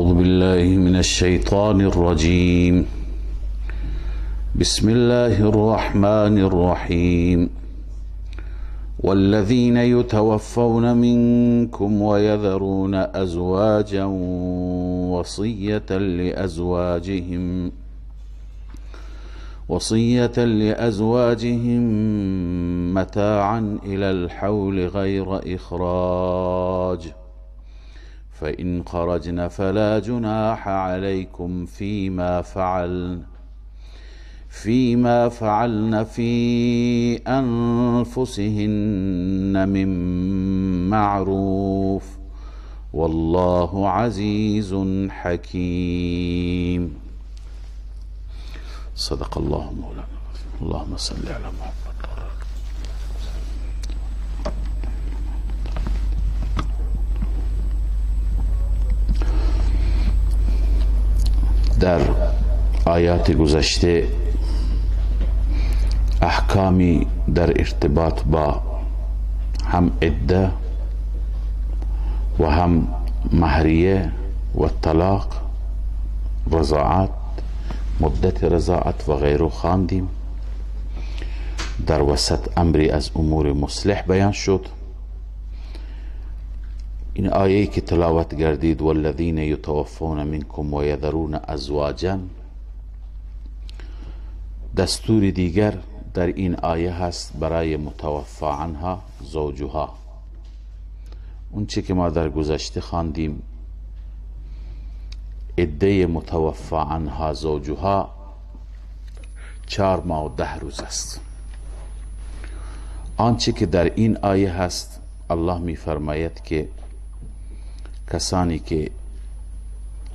أعوذ بالله من الشيطان الرجيم. بسم الله الرحمن الرحيم. والذين يتوفون منكم ويذرون أزواجا وصية لأزواجهم متاعا إلى الحول غير إخراج، فإن خرجن فلا جناح عليكم فيما فعلن في أنفسهن من معروف، والله عزيز حكيم. صدق الله مولانا. اللهم صل على محمد. در آیات گذشته احکامی در ارتباط با هم عده و هم مهریه و طلاق، رضاعت، مدت رضاعت و غیره خواندیم. در وسط امری از امور مصلح بیان شد. این آیه که تلاوت گردید والذین یتوفون منکم و یذرون ازواجا، دستور دیگر در این آیه هست برای متوفی عنها زوجها. اون چه که ما در گذشته خواندیم، عده متوفی عنها زوجها 4 ماه و 10 روز است. آنچه که در این آیه هست، الله می فرماید که کسانی که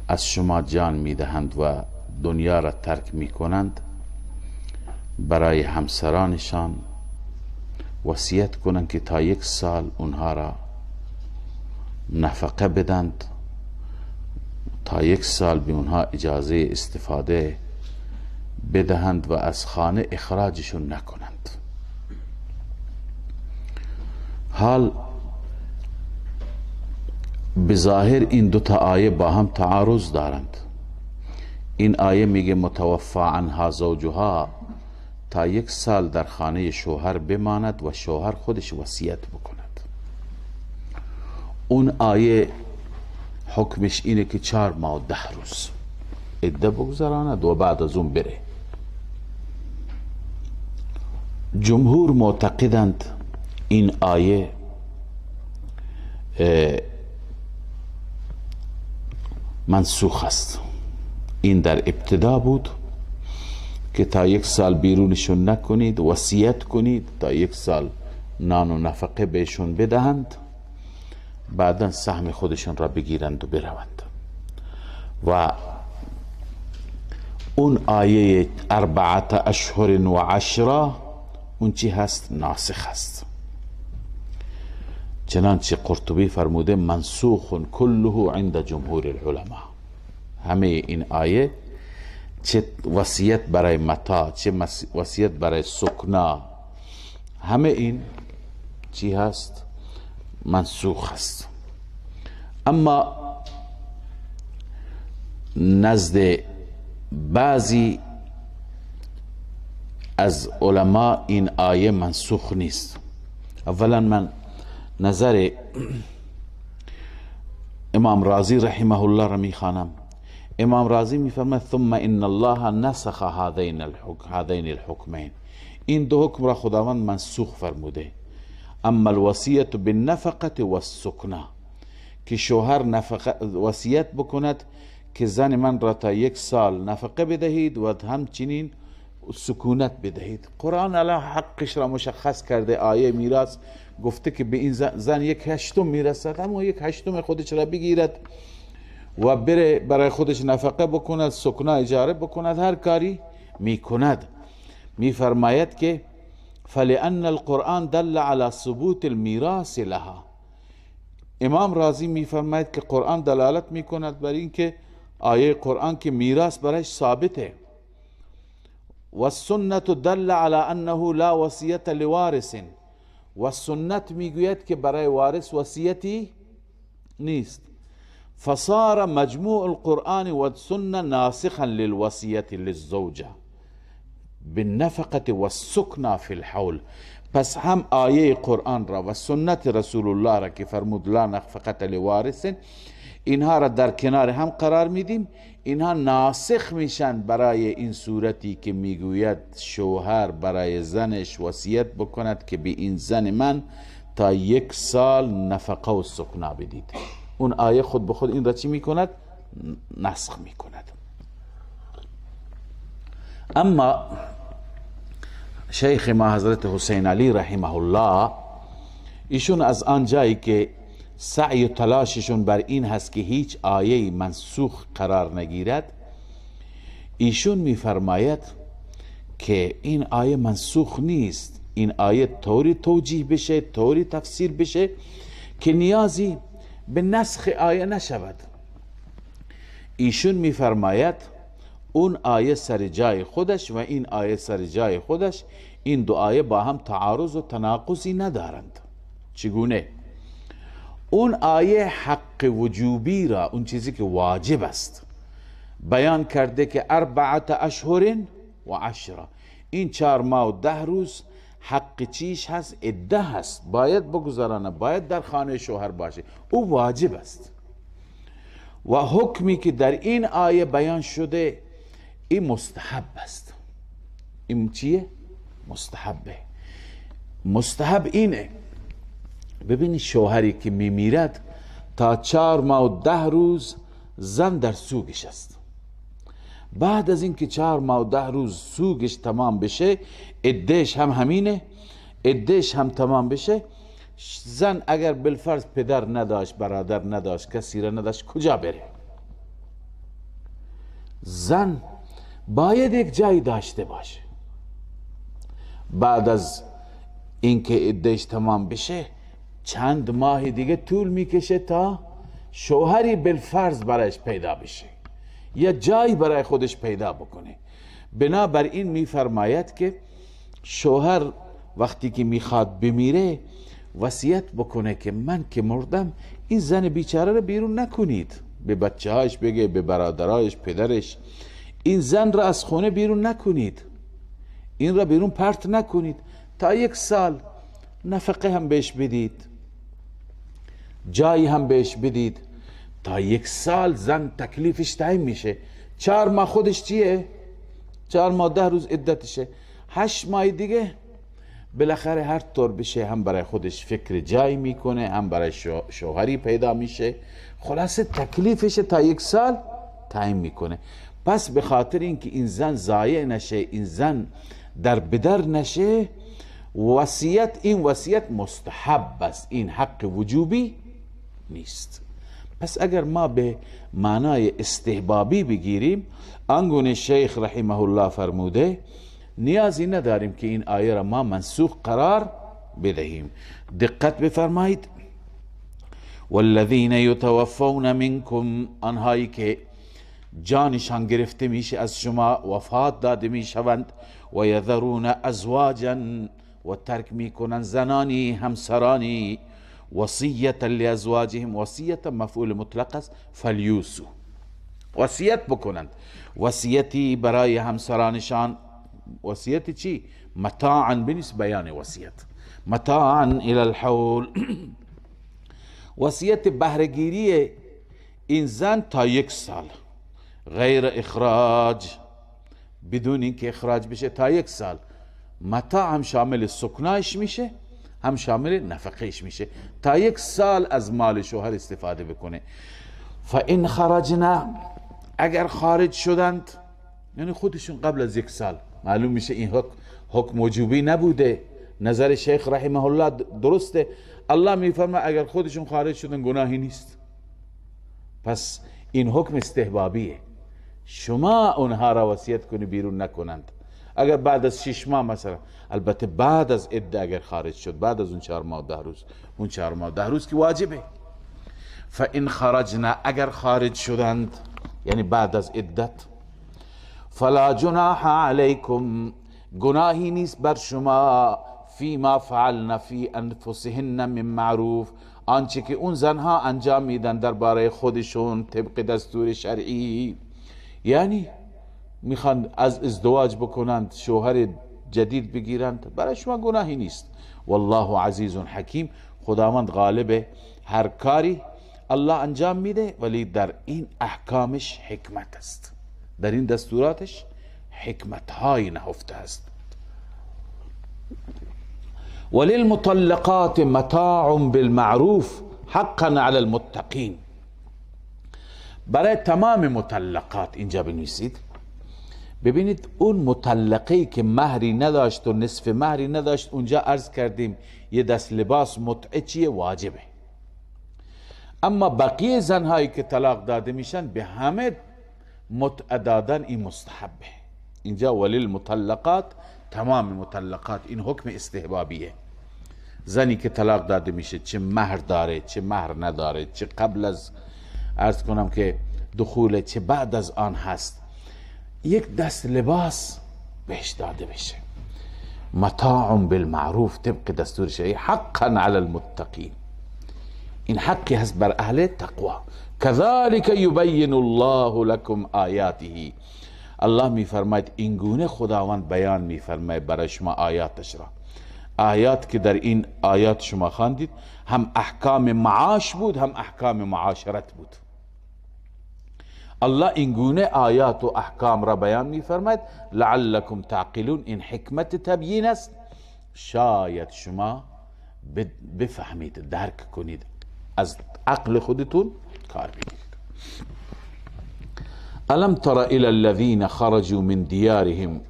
از شما جان می دهند و دنیا را ترک می کنند، برای همسرانشان وصیت کنند که تا 1 سال اونها را نفقه بدند، تا 1 سال به اونها اجازه استفاده بدهند و از خانه اخراجشون نکنند. حال بظاهر این 2 تا آیه با هم تعارض دارند. این آیه میگه متوفی عنها زوجها تا 1 سال در خانه شوهر بماند و شوهر خودش وصیت بکند. اون آیه حکمش اینه که 4 ماه و 10 روز عده بگذراند و بعد از اون بره. جمهور معتقدند این آیه منسوخ است. این در ابتدا بود که تا 1 سال بیرونشون نکنید، وصیت کنید تا 1 سال نان و نفقه بهشون بدهند، بعدا سهم خودشون را بگیرند و بروند. و اون آیه 4 اشهر و 10 اون چی هست؟ ناسخ هست. چنانچه قرطبی فرموده منسوخ کله عند جمهور العلماء. همه این آیه، چه وصیت برای متاع، چه وصیت برای سکنا، همه این چی هست؟ منسوخ هست. اما نزد بعضی از علما این آیه منسوخ نیست. اولا من نظر امام رازی رحمه الله را میخوانم. امام رازی میفرماید ثم ان الله نسخ هذین الحکمین. این 2 حکم را خداوند منسوخ فرموده. اما الوصیه بالنفقه والسکنا، که شوهر وصیت بکند که زن من را تا 1 سال نفقه بدهید و همچنین سکونت بدهید. قرآن الان حقش را مشخص کرده. آیه میراث گفته که به این زن 1/8 میرسد، اما 1/8 خودش را بگیرد و بره برای خودش نفقه بکند، سکنا اجاره بکند، هر کاری میکند. میفرماید که فلأن القرآن دل على ثبوت الميراث لها. امام رازی میفرماید که قرآن دلالت میکند بر این که آیه قرآن که میراث برایش ثابته. و سنت دل على انه لا وصیت لوارث. و سنت میگوید که برای وارث وصیتی نیست. فصار مجموع القرآن والسنة ناسخا للوصية للزوجة بالنفقة والسكنى في الحول. پس هم آیه قرآن را و سنت رسول الله را که فرمود لا نفقة لوارث، اینها را در کنار هم قرار میدیم. اینها ناسخ میشن برای این صورتی که میگوید شوهر برای زنش وصیت بکند که به این زن من تا 1 سال نفقه و سکنا بدید. اون آیه خود به خود این را چی میکند؟ نسخ میکند. اما شیخ ما حضرت حسین علی رحمه الله، ایشون از آنجایی که سعی و تلاششون بر این هست که هیچ آیه منسوخ قرار نگیرد، ایشون میفرماید که این آیه منسوخ نیست، این آیه طوری توجیه بشه، طوری تفسیر بشه که نیازی به نسخ آیه نشود. ایشون میفرماید اون آیه سر جای خودش و این آیه سر جای خودش، این دو آیه با هم تعارض و تناقضی ندارند. چگونه؟ اون آیه حق وجوبی را، اون چیزی که واجب است، بیان کرده که 4 اشهر و 10، این 4 ماه و 10 روز حق چیش هست؟ عده هست، باید بگذرانه، باید در خانه شوهر باشه، او واجب است. و حکمی که در این آیه بیان شده این مستحب است. این چیه؟ مستحبه. مستحب اینه، ببینی شوهری که میمیرد تا 4 ماه و 10 روز زن در سوگش است. بعد از اینکه 4 ماه و 10 روز سوگش تمام بشه، عدهش هم همینه، عدهش هم تمام بشه، زن اگر بالفرض پدر نداشت، برادر نداشت، کسی را نداشت، کجا بره؟ زن باید یک جایی داشته باشه. بعد از اینکه عدهش تمام بشه چند ماه دیگه طول میکشه تا شوهری بالفرض برایش پیدا بشه، یا جایی برای خودش پیدا بکنه. بنابراین میفرماید که شوهر وقتی که میخواد بمیره وصیت بکنه که من که مردم این زن بیچاره رو بیرون نکنید. به بچه هاش بگه، به برادرایش، پدرش، این زن را از خونه بیرون نکنید، این را بیرون پرت نکنید، تا 1 سال نفقه هم بهش بدید، جایی هم بهش بدید، تا 1 سال زن تکلیفش تعیین میشه. 4 ماه خودش چیه؟ 4 ماه 10 روز عدتشه. 8 ماه دیگه بالاخره هر طور بشه هم برای خودش فکر جایی میکنه، هم برای شوهری پیدا میشه، خلاصه تکلیفش تا 1 سال تعیین میکنه. پس به خاطر اینکه این زن ضایع نشه، این زن در بدر نشه، وصیت، این وصیت مستحب است، این حق وجوبی نیست. پس اگر ما به معنای استحبابی بگیریم، آنگونه شیخ رحمه الله فرموده نیازی نداریم که این آیه را ما منسوخ قرار بدهیم. دقت بفرمایید. والذین یتوفون منکم، آنهایی که جانشان گرفته میشه از شما، وفات داده میشوند، و یذرون ازواجا، و ترک میکنن زنانی، همسرانی، وصیت لازواجهم، وصیت مفعول مطلق است، فلیوسو، وصیت بکنند، وصیتی برای همسرانشان. وصیت چی؟ متاعا، بنیس بیان وصیت، متاعا الى الحول، وصیت بهرهگیری این زن تا 1 سال، غیر اخراج، بدون اینکه اخراج بشه تا 1 سال. متاع هم شامل سکنایش میشه، هم شامل نفقهش میشه، تا 1 سال از مال شوهر استفاده بکنه. فان خرجنا، اگر خارج شدند، یعنی خودشون قبل از 1 سال، معلوم میشه این حکم وجوبی نبوده. نظر شیخ رحمه الله درسته. الله میفرماید اگر خودشون خارج شدن گناهی نیست. پس این حکم استحبابیه، شما اونها را وصیت کنی بیرون نکنند. اگر بعد از 6 ماه مثلا، البته بعد از عده اگر خارج شد، بعد از اون 4 ماه 10 روز، اون 4 ماه 10 روز که واجبه. فان خرجنا، اگر خارج شدند، یعنی بعد از عدت، فلا جناح علیکم، گناهی نیست بر شما، فیما فعلن فی انفسهن من معروف، آنچه که اون زنها انجام میدن درباره خودشون طبق دستور شرعی، یعنی میخوان از ازدواج بکنند، شوهر جدید بگیرند، برای شما گناهی نیست. والله عزیز حکیم، خداوند غالب هر کاری الله انجام میده، ولی در این احکامش حکمت است، در این دستوراتش حکمت های نهفته است. وللمطلقات متاع بالمعروف حقا علی المتقین. برای تمام مطلقات اینجا بنویسید. ببینید اون مطلقی که مهری نداشت و نصف مهری نداشت، اونجا عرض کردیم یه دست لباس متعه چیه؟ واجبه. اما بقیه زنهایی که طلاق داده میشن به همه متعه دادن این مستحبه. اینجا وللمطلقات، تمام مطلقات، این حکم استحبابیه. زنی که طلاق داده میشه، چه مهر داره چه مهر نداره، چه قبل از عرض کنم که دخول چه بعد از آن هست، یک دست لباس بهش داده بشه. متاع بالمعروف طبق دستور شرعی حقا علی المتقین. این حقی هست بر اهل تقوا. كذلك يبين الله لكم آیاته. الله میفرماید این گونه خداوند بیان میفرماید برای شما آیاتش را. آیات که در این آیات شما خواندید هم احکام معاش بود، هم احکام معاشرت بود. الله این گونه آیات و احکام را بیان میفرماید لعلکم تعقلون. این حکمت تبیین است، شاید شما بفهمید، درک کنید، از عقل خودتون کار بگیرید. الم تر الى الذين خرجوا من ديارهم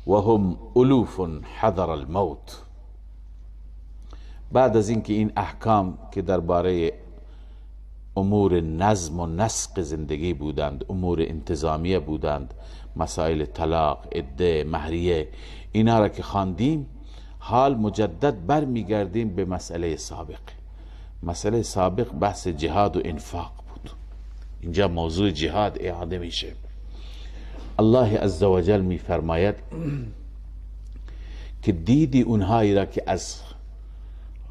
وهم الوف حذر الموت. بعد از اینکه این احکام که درباره امور نظم و نسق زندگی بودند، امور انتظامیه بودند، مسائل طلاق، عده، مهریه، اینا را که خواندیم، حال مجدد برمیگردیم به مسئله سابق. مسئله سابق بحث جهاد و انفاق بود. اینجا موضوع جهاد اعاده میشه. الله عزوجل میفرماید که دیدی اونهایی را که از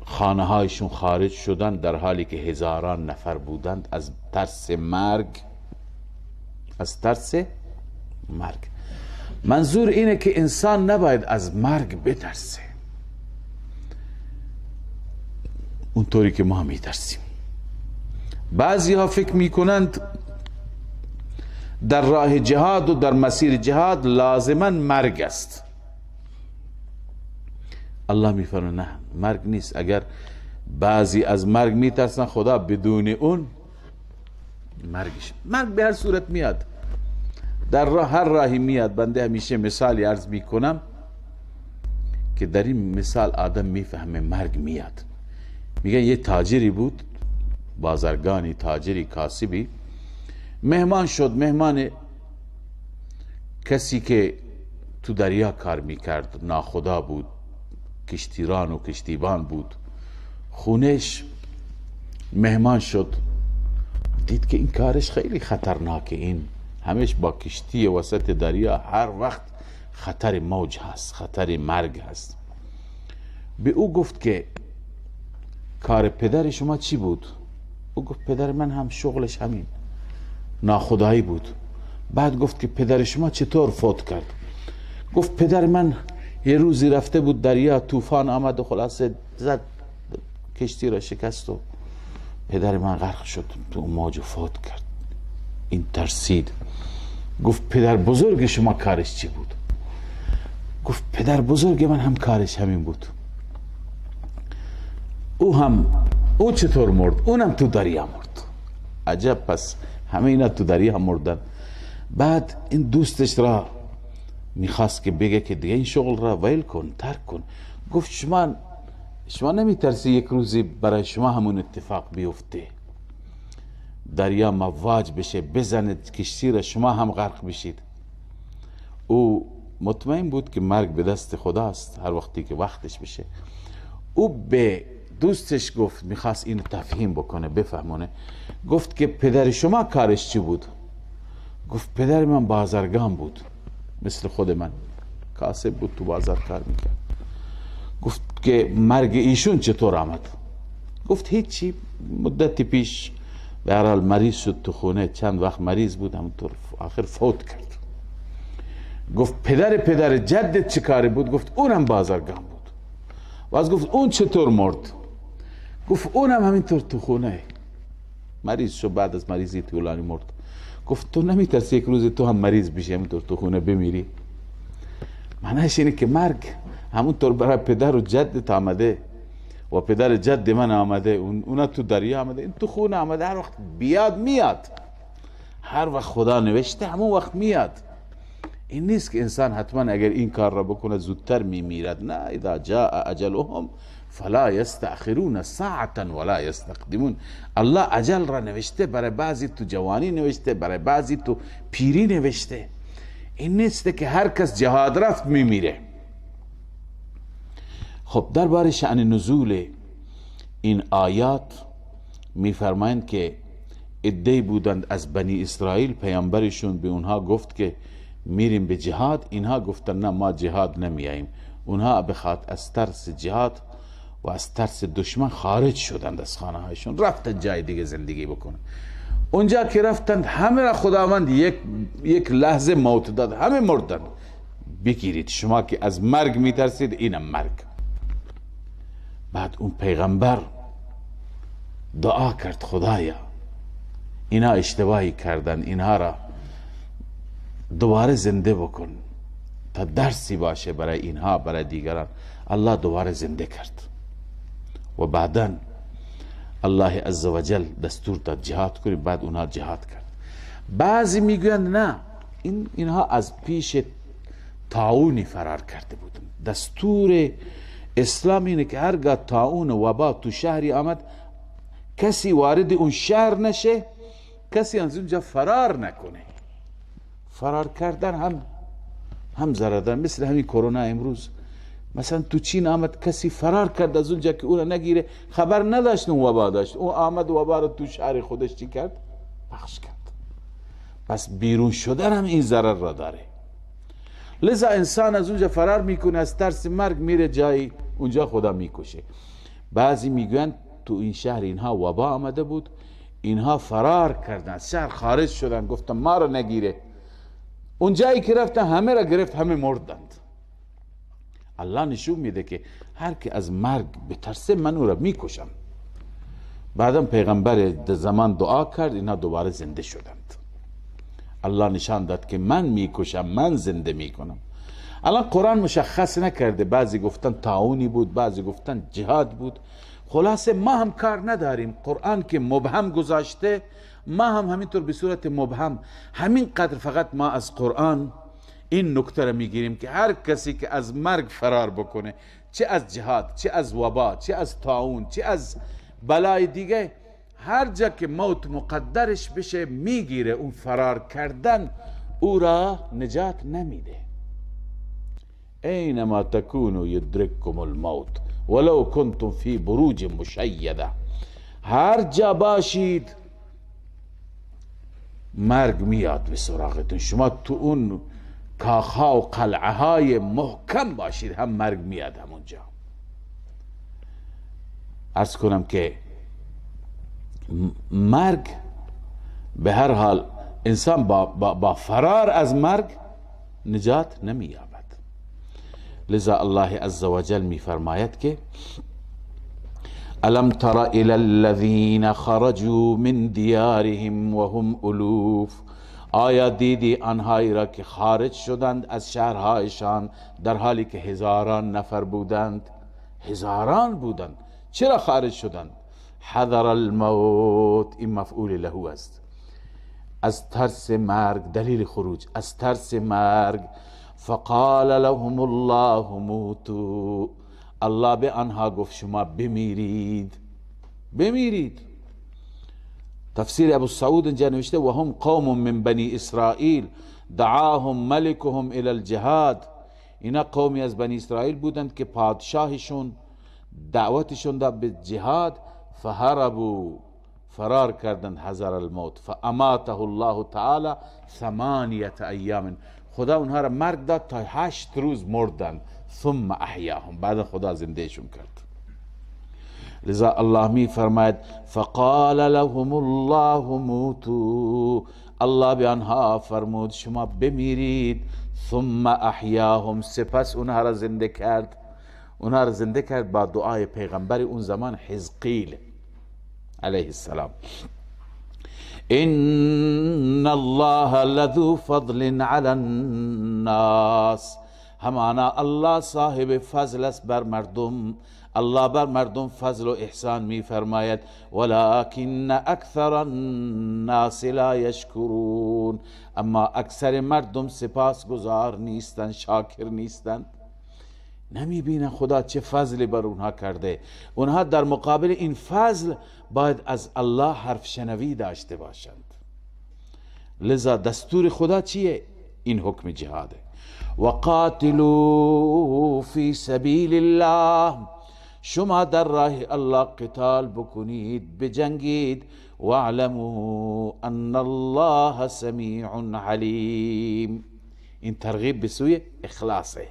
خانه هایشون خارج شدن در حالی که هزاران نفر بودند، از ترس مرگ. از ترس مرگ منظور اینه که انسان نباید از مرگ بترسه اونطوری که ما میترسیم. بعضی ها فکر میکنند در راه جهاد و در مسیر جهاد لازما مرگ است. الله میفرماید نه، مرگ نیست. اگر بعضی از مرگ میترسن، خدا بدون اون مرگ به هر صورت میاد، در هر راهی میاد. بنده همیشه مثالی عرض میکنم که در این مثال آدم میفهمه مرگ میاد. میگن یه تاجری بود، بازرگانی، تاجری، کاسبی، مهمان شد. مهمان کسی که تو دریا کار میکرد، ناخدا بود، کشتیران و کشتیبان بود. خونش مهمان شد، دید که این کارش خیلی خطرناکه. این همش با کشتی وسط دریا، هر وقت خطر موج هست، خطر مرگ هست. به او گفت که کار پدر شما چی بود؟ او گفت پدر من هم شغلش همین ناخدایی بود. بعد گفت که پدر شما چطور فوت کرد؟ گفت پدر من یه روزی رفته بود دریا، طوفان آمد و خلاصه زد کشتی را شکست و پدر من غرق شد تو موج و فوت کرد. این ترسید. گفت پدر بزرگ شما کارش چی بود؟ گفت پدر بزرگ من هم کارش همین بود. او چطور مرد؟ اونم تو دریا مرد. عجب، پس همه اینا تو دریا مردن. بعد این دوستش را میخواست که بگه که دیگه این شغل را ویل کن، ترک کن. گفت شما نمیترسی یک روزی برای شما همون اتفاق بیفته، دریا مواج بشه، بزنه کشتی را، شما هم غرق بشید؟ او مطمئن بود که مرگ به دست خداست، هر وقتی که وقتش بشه. او به دوستش گفت، میخواست اینو تفهیم بکنه، بفهمونه. گفت که پدر شما کارش چی بود؟ گفت پدر من بازرگان بود، مثل خود من، کاسب بود، تو بازار کار میکرد. گفت که مرگ ایشون چطور آمد؟ گفت هیچی. مدتی پیش به هر حال مریض شد تو خونه، چند وقت مریض بود، همونطور آخر فوت کرد. گفت پدر جدت چه کاری بود؟ گفت اونم بازرگان بود. باز گفت اون چطور مرد؟ گفت اونم همینطور تو خونه مریض شد، بعد از مریضی طولانی مرد. گفت تو نمیترسی یک روز تو هم مریض بشی همینطور تو خونه بمیری؟ معنیش اینه که مرگ همونطور برای پدر و جدت آمده و پدر جد من آمده، اونا تو دریا آمده، این تو خونه آمده، هر وقت بیاد میاد، هر وقت خدا نوشته همون وقت میاد. این نیست که انسان حتما اگر این کار را بکنه زودتر میمیرد. نه، اذا جاء اجلهم فلا یستأخرون ساعتا ولا یستقدمون. الله اجل را نوشته، برای بعضی تو جوانی نوشته، برای بعضی تو پیری نوشته. این نیست که هر کس جهاد رفت میمیره. خب درباره شأن نزول این آیات میفرمایند که عده‌ای بودند از بنی اسرائیل، پیامبرشون به اونها گفت که میریم به جهاد. اینها گفتن نه، ما جهاد نمیاییم. اونها بخاطر از ترس جهاد و از ترس دشمن خارج شدند از خانه هایشون، رفتن جای دیگه زندگی بکنن. اونجا که رفتند همه را خداوند یک لحظه موت داد، همه مردند. بگیرید شما که از مرگ میترسید، اینم مرگ. بعد اون پیغمبر دعا کرد خدایا اینا اشتباهی کردن، اینها را دوباره زنده بکن تا درسی باشه برای اینها، برای دیگران. الله دوباره زنده کرد و بعدا الله عزوجل دستور داد جهاد کنید. بعد اونها جهاد کرد. بعضی میگویند نه، اینها از پیش طاعونی فرار کرده بودن. دستور اسلام اینه که هرگاه طاعون و وبا تو شهری آمد، کسی وارد اون شهر نشه، کسی از اونجا فرار نکنه. فرار کردن هم ضرر، مثل همین کرونا امروز. مثلا تو چین آمد، کسی فرار کرد از اونجا که اون نگیره، خبر نداشت اون وبا داشت، اون آمد وبا رو تو شهر خودش چی کرد؟ پخش کرد. پس بیرون شدن هم این ضرر را داره. لذا انسان از اونجا فرار میکنه، از ترس مرگ میره جایی، اونجا خدا میکشه. بعضی میگویند تو این شهر اینها وبا آمده بود، اینها فرار کردن، از شهر خارج شدن، گفتن ما را نگیره. اون جایی که رفتن همه را گرفت، همه مردند. الله نشون میده که هر که از مرگ بترسه من او را میکشم. بعدم پیغمبر زمان دعا کرد، اینها دوباره زنده شدند. الله نشان داد که من میکشم، من زنده میکنم. الان قرآن مشخص نکرده، بعضی گفتن طاعونی بود، بعضی گفتن جهاد بود. خلاصه ما هم کار نداریم، قرآن که مبهم گذاشته ما هم همینطور به صورت مبهم. همین قدر فقط ما از قرآن این نکته را میگیریم که هر کسی که از مرگ فرار بکنه، چه از جهاد، چه از وبا، چه از طاعون، چه از بلای دیگه، هر جا که موت مقدرش بشه میگیره. اون فرار کردن او را نجات نمیده. اینما تکونوا یدرککم الموت ولو کنتم فی بروج مشیده. هر جا باشید مرگ میاد به سراغتون. شما تو اون کاخها و قلعه های محکم باشید، هم مرگ میاد همونجا. عرض کنم که مرگ به هر حال انسان با فرار از مرگ نجات نمییابد. لذا الله عزوجل میفرماید که الم تر الى الذين خرجوا من دیارهم وهم الوف. آیا دیدی آنهایی را که خارج شدند از شهرهایشان در حالی که هزاران نفر بودند؟ هزاران بودند. چرا خارج شدند؟ حذر الموت، این مفعول له است. از ترس مرگ، دلیل خروج از ترس مرگ. فقال لهم الله موتوا. الله به آنها گفت شما بمیرید، بمیرید. تفسیر ابو سعود اینجا نوشته و هم قوم من بنی اسرائیل دعاهم ملکهم الى الجهاد. اینا قومی از بنی اسرائیل بودند که پادشاهشون دعوتشون داد به جهاد. فهربوا، فرار کردند، حذر الموت. فاماته الله تعالی 8 ایام. خدا اونها را مرگ داد تا 8 روز مردند. ثم احیاهم، بعد خدا زندهشون کرد. لذا الله می فرماید فقال لهم الله موتوا، الله به آنها فرمود شما بمیرید. ثم احیاهم، سپس اونها را زنده کرد. اونها را زنده کرد با دعای پیغمبر اون زمان حزقیل علیه السلام. ان الله لذو فضل علی الناس، همانا الله صاحب فضل است بر مردم. الله بر مردم فضل و احسان می فرماید. ولکن اکثر الناس لا یشکرون، اما اکثر مردم سپاسگزار نیستند، شاکر نیستند. نمی بینن خدا چه فضلی بر اونها کرده. اونها در مقابل این فضل باید از الله حرف شنوی داشته باشند. لذا دستور خدا چیه؟ این حکم جهاده. وقاتلوا فی سبیل الله، شما در راه الله قتال بکنید، بجنگید. واعلموا ان الله سمیع علیم، این ترغیب به سوی اخلاصه.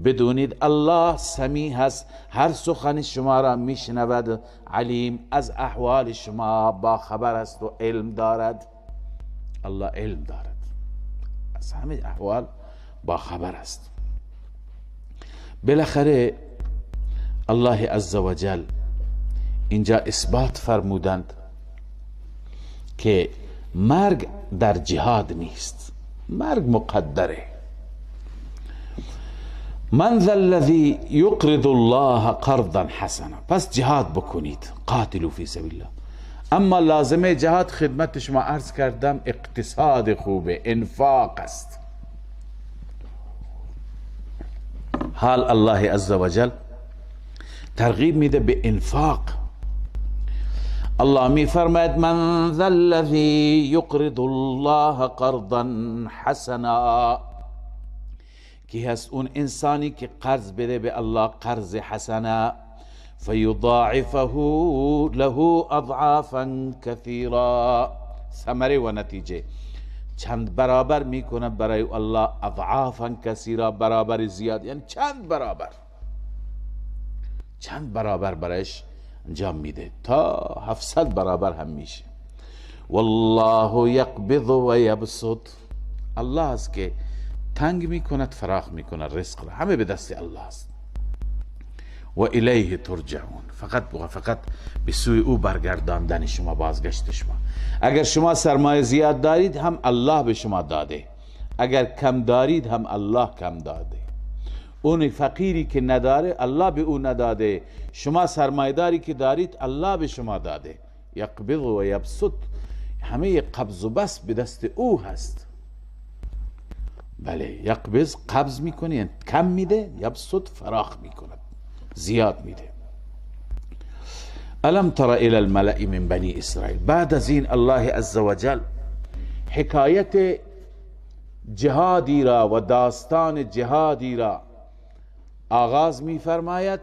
بدونید الله سمیع هست، هر سخن شما را میشنود. علیم، از احوال شما با خبر است و علم دارد. الله علم دارد، از همه احوال با خبر است. بالاخره الله عزوجل اینجا اثبات فرمودند که مرگ در جهاد نیست، مرگ مقدره. من ذا الذی یقرض الله قرضا حسنا، پس جهاد بکنید. قاتلوا فی سبیل الله. اما لازمه جهاد خدمت شما عرض کردم اقتصاد خوبه، انفاق است. حال الله عزوجل ترغیب میده به انفاق. الله می فرماید من ذا الذی یقرض الله قرضا حسنا، کی هست اون انسانی که قرض بده به الله قرض حسنا، فیضاعفه له اضعافا کثیرا، ثمره و نتیجه چند برابر میکنه برای الله. اضعافا کثیرا، برابر زیاد، یعنی چند برابر برایش انجام میده، تا 700 برابر هم میشه. والله یقبض و یبسط، الله است که تنگ میکند فراخ میکند، رزق را همه به دست الله است. و الیه ترجعون، فقط به سوی او برگرداندن شما، بازگشت شما. اگر شما سرمایه زیاد دارید هم الله به شما داده، اگر کم دارید هم الله کم داده. اون فقیری که نداره الله به او نداده، شما سرمایه داری که دارید الله به شما داده. یقبض و یبسط، همه قبض و بسط به دست او هست. بله، یقبض قبض میکنه یعنی کم میده، یبسط فراخ میکنه، زیاد میده. الم تر الی الملأ من بنی اسرائیل، بعد از این الله عزوجل حکایت جهادی را و داستان جهادی را آغاز می فرماید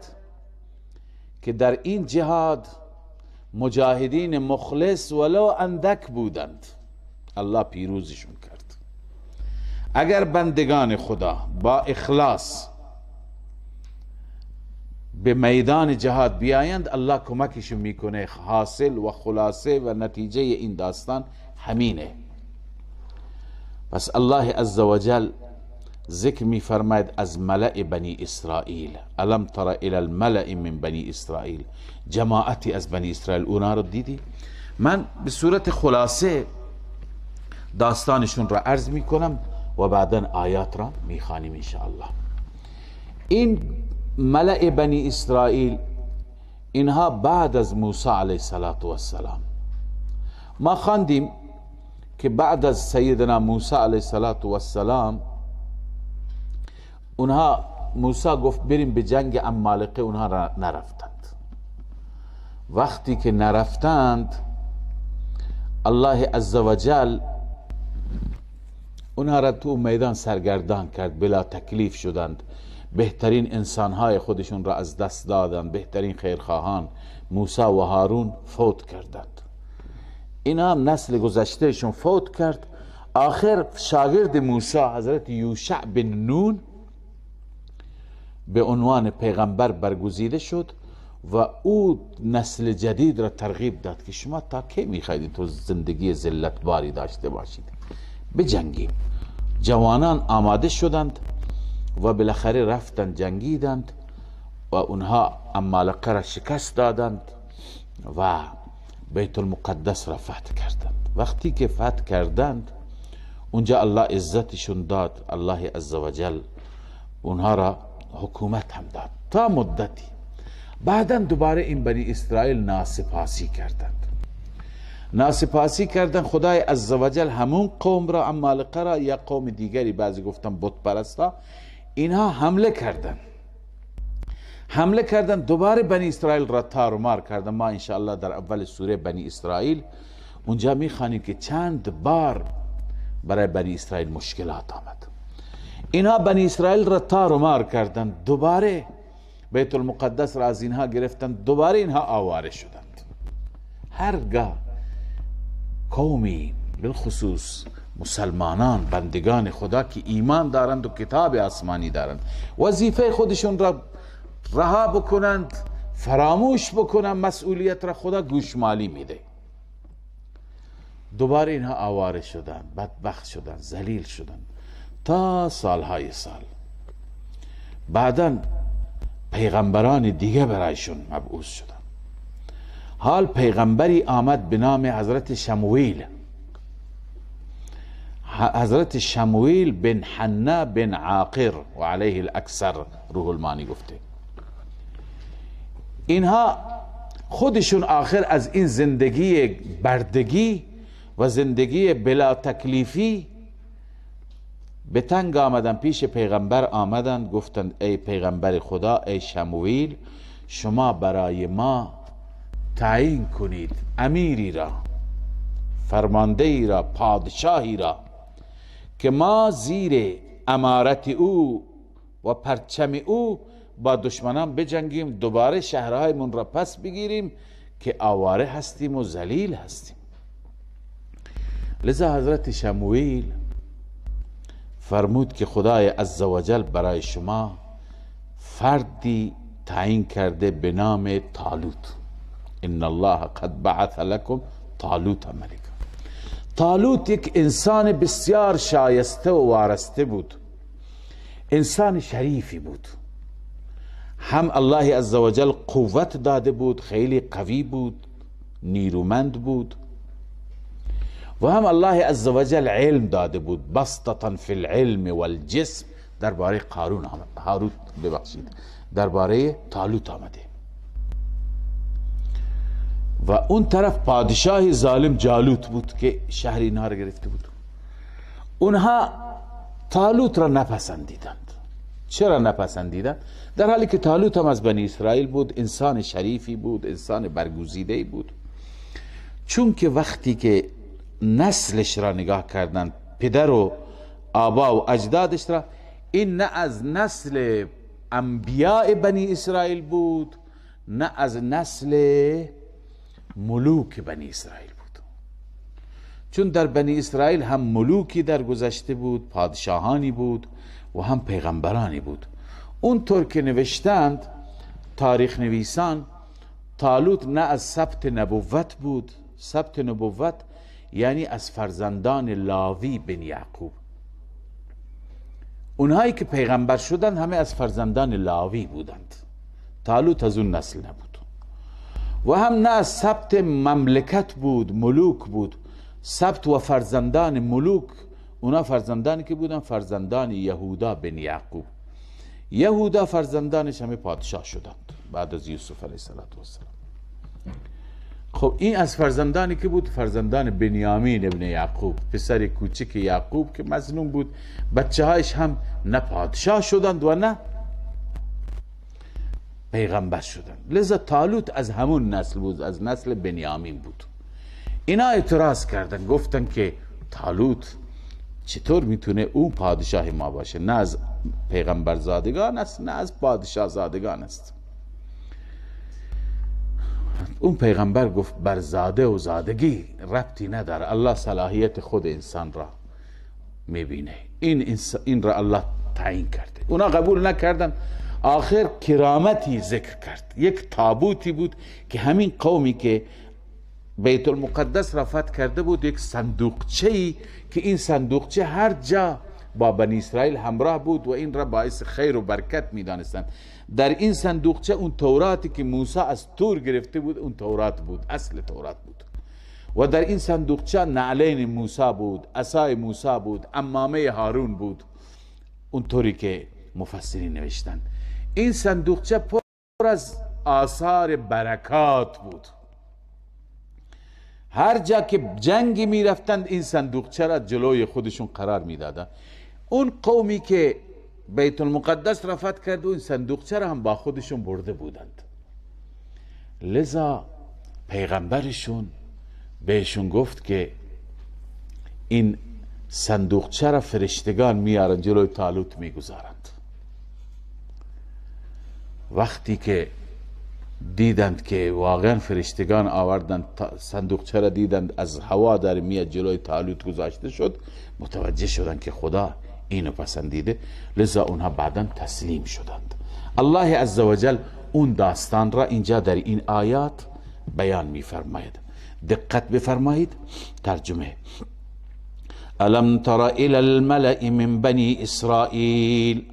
که در این جهاد مجاهدین مخلص ولو اندک بودند، الله پیروزشون کرد. اگر بندگان خدا با اخلاص به میدان جهاد بیایند الله کمکشون میکنه. حاصل و خلاصه و نتیجه این داستان همینه. پس الله عزوجل ذکر می فرماید از ملأ بنی اسرائیل. الم تر الی الملأ من بنی اسرائیل، جماعتی از بنی اسرائیل. اونا رو دیدی؟ من به صورت خلاصه داستانشون را عرض می کنم و بعدا آیات را می خوانیم ان شاء الله. این ملأ بنی اسرائیل اینها بعد از موسی علیه السلام، ما خواندیم که بعد از سیدنا موسی علیه السلام اونها، موسی گفت بریم به جنگ عمالقه، اونها را نرفتند. وقتی که نرفتند الله عزوجل اونها را تو میدان سرگردان کرد، بلا تکلیف شدند. بهترین انسانهای خودشون را از دست دادند، بهترین خیرخواهان موسی و هارون فوت کردند. اینا هم نسل گذشتهشون فوت کرد. آخر شاگرد موسی حضرت یوشع بن نون به عنوان پیغمبر برگزیده شد و او نسل جدید را ترغیب داد که شما تا کی میخواید تو زندگی ذلت باری داشته باشید؟ بجنگیم. جوانان آماده شدند و بالاخره رفتند جنگیدند و اونها عمالقه را شکست دادند و بیت المقدس را فتح کردند. وقتی که فتح کردند اونجا الله عزتشون داد، الله عزوجل اونها را حکومت هم داد تا مدتی. بعدا دوباره این بنی اسرائیل ناسپاسی کردند. ناسپاسی کردند خدای عزوجل همون قوم را، عمالقه را یا قوم دیگری، بعضی گفتن بت پرستا، اینها حمله کردند دوباره بنی اسرائیل را تار و مار کردند. ما انشاءالله در اول سوره بنی اسرائیل اونجا میخوانیم که چند بار برای بنی اسرائیل مشکلات آمد. اینها بنی اسرائیل را تار و مار کردند، دوباره بیت المقدس را از اینها گرفتند، دوباره اینها آواره شدند. هرگاه قومی بالخصوص مسلمانان بندگان خدا که ایمان دارند و کتاب آسمانی دارند وظیفه خودشون را رها بکنند، فراموش بکنند مسئولیت را، خدا گوشمالی میده. دوباره اینها آواره شدند، بدبخت شدند، ذلیل شدند تا سالهای سال. بعداً پیغمبران دیگه برایشون مبعوث شدند. حال پیغمبری آمد به نام حضرت شموئیل، حضرت شموئیل بن حنا بن عاقر و علیه الاکثر روح المانی گفته. اینها خودشون آخر از این زندگی بردگی و زندگی بلا تکلیفی به تنگ آمدن، پیش پیغمبر آمدن، گفتند ای پیغمبر خدا، ای شموئیل، شما برای ما تعیین کنید امیری را، فرماندهی را، پادشاهی را که ما زیر امارت او و پرچم او با دشمنان بجنگیم، دوباره شهرهای من را پس بگیریم که آواره هستیم و ذلیل هستیم. لذا حضرت شموئیل فرمود که خدای عزوجل برای شما فردی تعیین کرده به نام طالوت. ان الله قد بعث لكم طالوت ملکا. طالوت یک انسان بسیار شایسته و وارسته بود، انسان شریفی بود. هم الله عزوجل قوت داده بود، خیلی قوی بود، نیرومند بود، و هم الله عزوجل علم داده بود، بسطة فی العلم والجسم. درباره قارون آمد، درباره طالوت آمده. و اون طرف پادشاه ظالم جالوت بود که شهر اینها را گرفته بود. اونها طالوت را نپسندیدند. چرا نپسندیدند؟ در حالی که طالوت هم از بنی اسرائیل بود، انسان شریفی بود، انسان برگزیده بود. چون که وقتی که نسلش را نگاه کردند، پدر و آبا و اجدادش را، این نه از نسل انبیاء بنی اسرائیل بود، نه از نسل ملوک بنی اسرائیل بود. چون در بنی اسرائیل هم ملوکی در گذشته بود، پادشاهانی بود و هم پیغمبرانی بود. اونطور که نوشتند تاریخ نویسان، طالوت نه از سبط نبوت بود. سبط نبوت یعنی از فرزندان لاوی بن یعقوب. اونهایی که پیغمبر شدند همه از فرزندان لاوی بودند. طالوت از اون نسل نبود. و هم نه از سبط مملکت بود، ملوک بود. سبط و فرزندان ملوک، اونا فرزندانی که بودن فرزندان یهودا بن یعقوب. یهودا فرزندانش همه پادشاه شدند بعد از یوسف علیه السلام. خب این از فرزندانی که بود فرزندان بنیامین ابن یعقوب، پسر کوچک یعقوب که مظلوم بود. بچه هایش هم نه پادشاه شدند و نه پیغمبر شدند. لذا طالوت از همون نسل بود، از نسل بنیامین بود. اینا اعتراض کردن، گفتن که طالوت چطور میتونه اون پادشاه ما باشه؟ نه از پیغمبر زادگان است، نه از پادشاه زادگان است. اون پیغمبر گفت بر زاده و زادگی ربطی نداره، الله صلاحیت خود انسان را میبینه، این را الله تعیین کرده. اونا قبول نکردن. آخر کرامتی ذکر کرد. یک تابوتی بود که همین قومی که بیت المقدس را فتح کرده بود، یک صندوقچه‌ای که این صندوقچه هر جا با بنی اسرائیل همراه بود و این را باعث خیر و برکت می‌دانستند. در این صندوقچه اون توراتی که موسی از طور گرفته بود، اون تورات بود، اصل تورات بود. و در این صندوقچه نعلین موسی بود، عصای موسی بود، عمامه هارون بود، اونطوری که مفسرین نوشتند. این صندوقچه پر از آثار برکات بود. هر جا که جنگی می رفتند این صندوقچه را جلوی خودشون قرار می دادند. اون قومی که بیت المقدس را فتح کرد و این صندوقچه را هم با خودشون برده بودند. لذا پیغمبرشون بهشون گفت که این صندوقچه را فرشتگان میارن جلوی طالوت میگذارند. وقتی که دیدند که واقعا فرشتگان آوردند صندوقچه را، دیدند از هوا در میاد جلوی طالوت گذاشته شد، متوجه شدند که خدا اینو پسندیده. لذا اونها بعدا تسلیم شدند. الله عزوجل اون داستان را اینجا در این آیات بیان میفرماید. دقت بفرمایید. ترجمه: الم تر الى الملأ من بنی اسرائیل،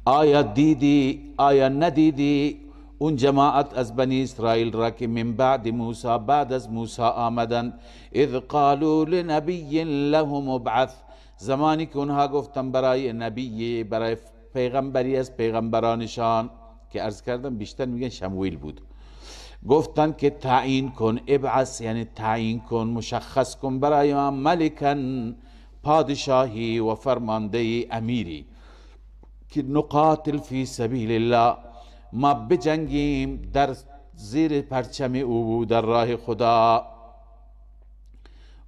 آیا دیدی، آیا ندیدی اون جماعت از بنی اسرائیل را که من بعد موسی، بعد از موسی آمدند، اذ قالوا لنبی لهم ابعث، زمانی که اونها گفتن برای نبی، برای پیغمبری از پیغمبرانشان که عرض کردم بیشتر میگن شموئیل بود، گفتن که تعیین کن، ابعث یعنی تعیین کن، مشخص کن برای ما، ملکن پادشاهی و فرمانده امیری، که نقاتل فی سبیل الله، ما بجنگیم در زیر پرچم او در راه خدا.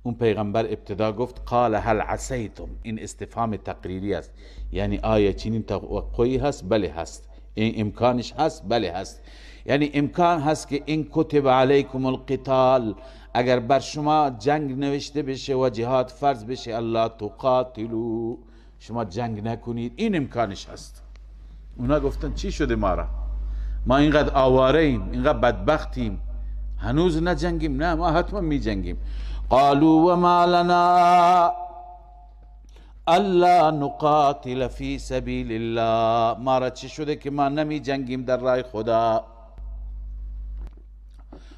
اون پیغمبر ابتدا گفت قال هل عسیتم، این استفهام تقریری است، یعنی آیا چنین توقعی هست؟ بله هست. این امکانش هست؟ بله هست. یعنی امکان هست که این کتب علیکم القتال، اگر بر شما جنگ نوشته بشه و جهاد فرض بشه، الله تقاتلو، شما جنگ نکنید، این امکانش هست. اونا گفتن چی شده ما را؟ ما اینقدر آواره ایم، اینقدر بدبختیم، هنوز نجنگیم؟ نه، ما حتما می جنگیم. قالوا وما لنا الا نقاتل فی سبیل الله، ما را چی شده که ما نمی جنگیم در راه خدا؟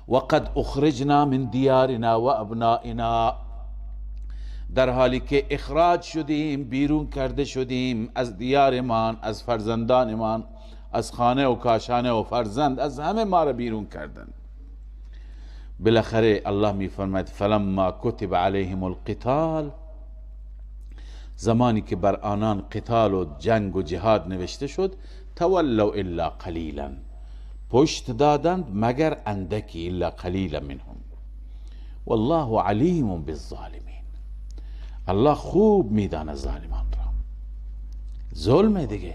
وقد اخرجنا من دیارنا و ابنائنا، در حالی که اخراج شدیم، بیرون کرده شدیم از دیارمان، از فرزندانمان، از خانه و کاشانه و فرزند، از همه ما را بیرون کردند. بالاخره الله می فرماید فلما کتب علیهم القتال، زمانی که بر آنان قتال و جنگ و جهاد نوشته شد، تولوا الا قلیلا، پشت دادند مگر اندکی، الا قلیلا منهم، والله علیم بالظالمین، الله خوب میداند ظالمان را. ظلم دیگه،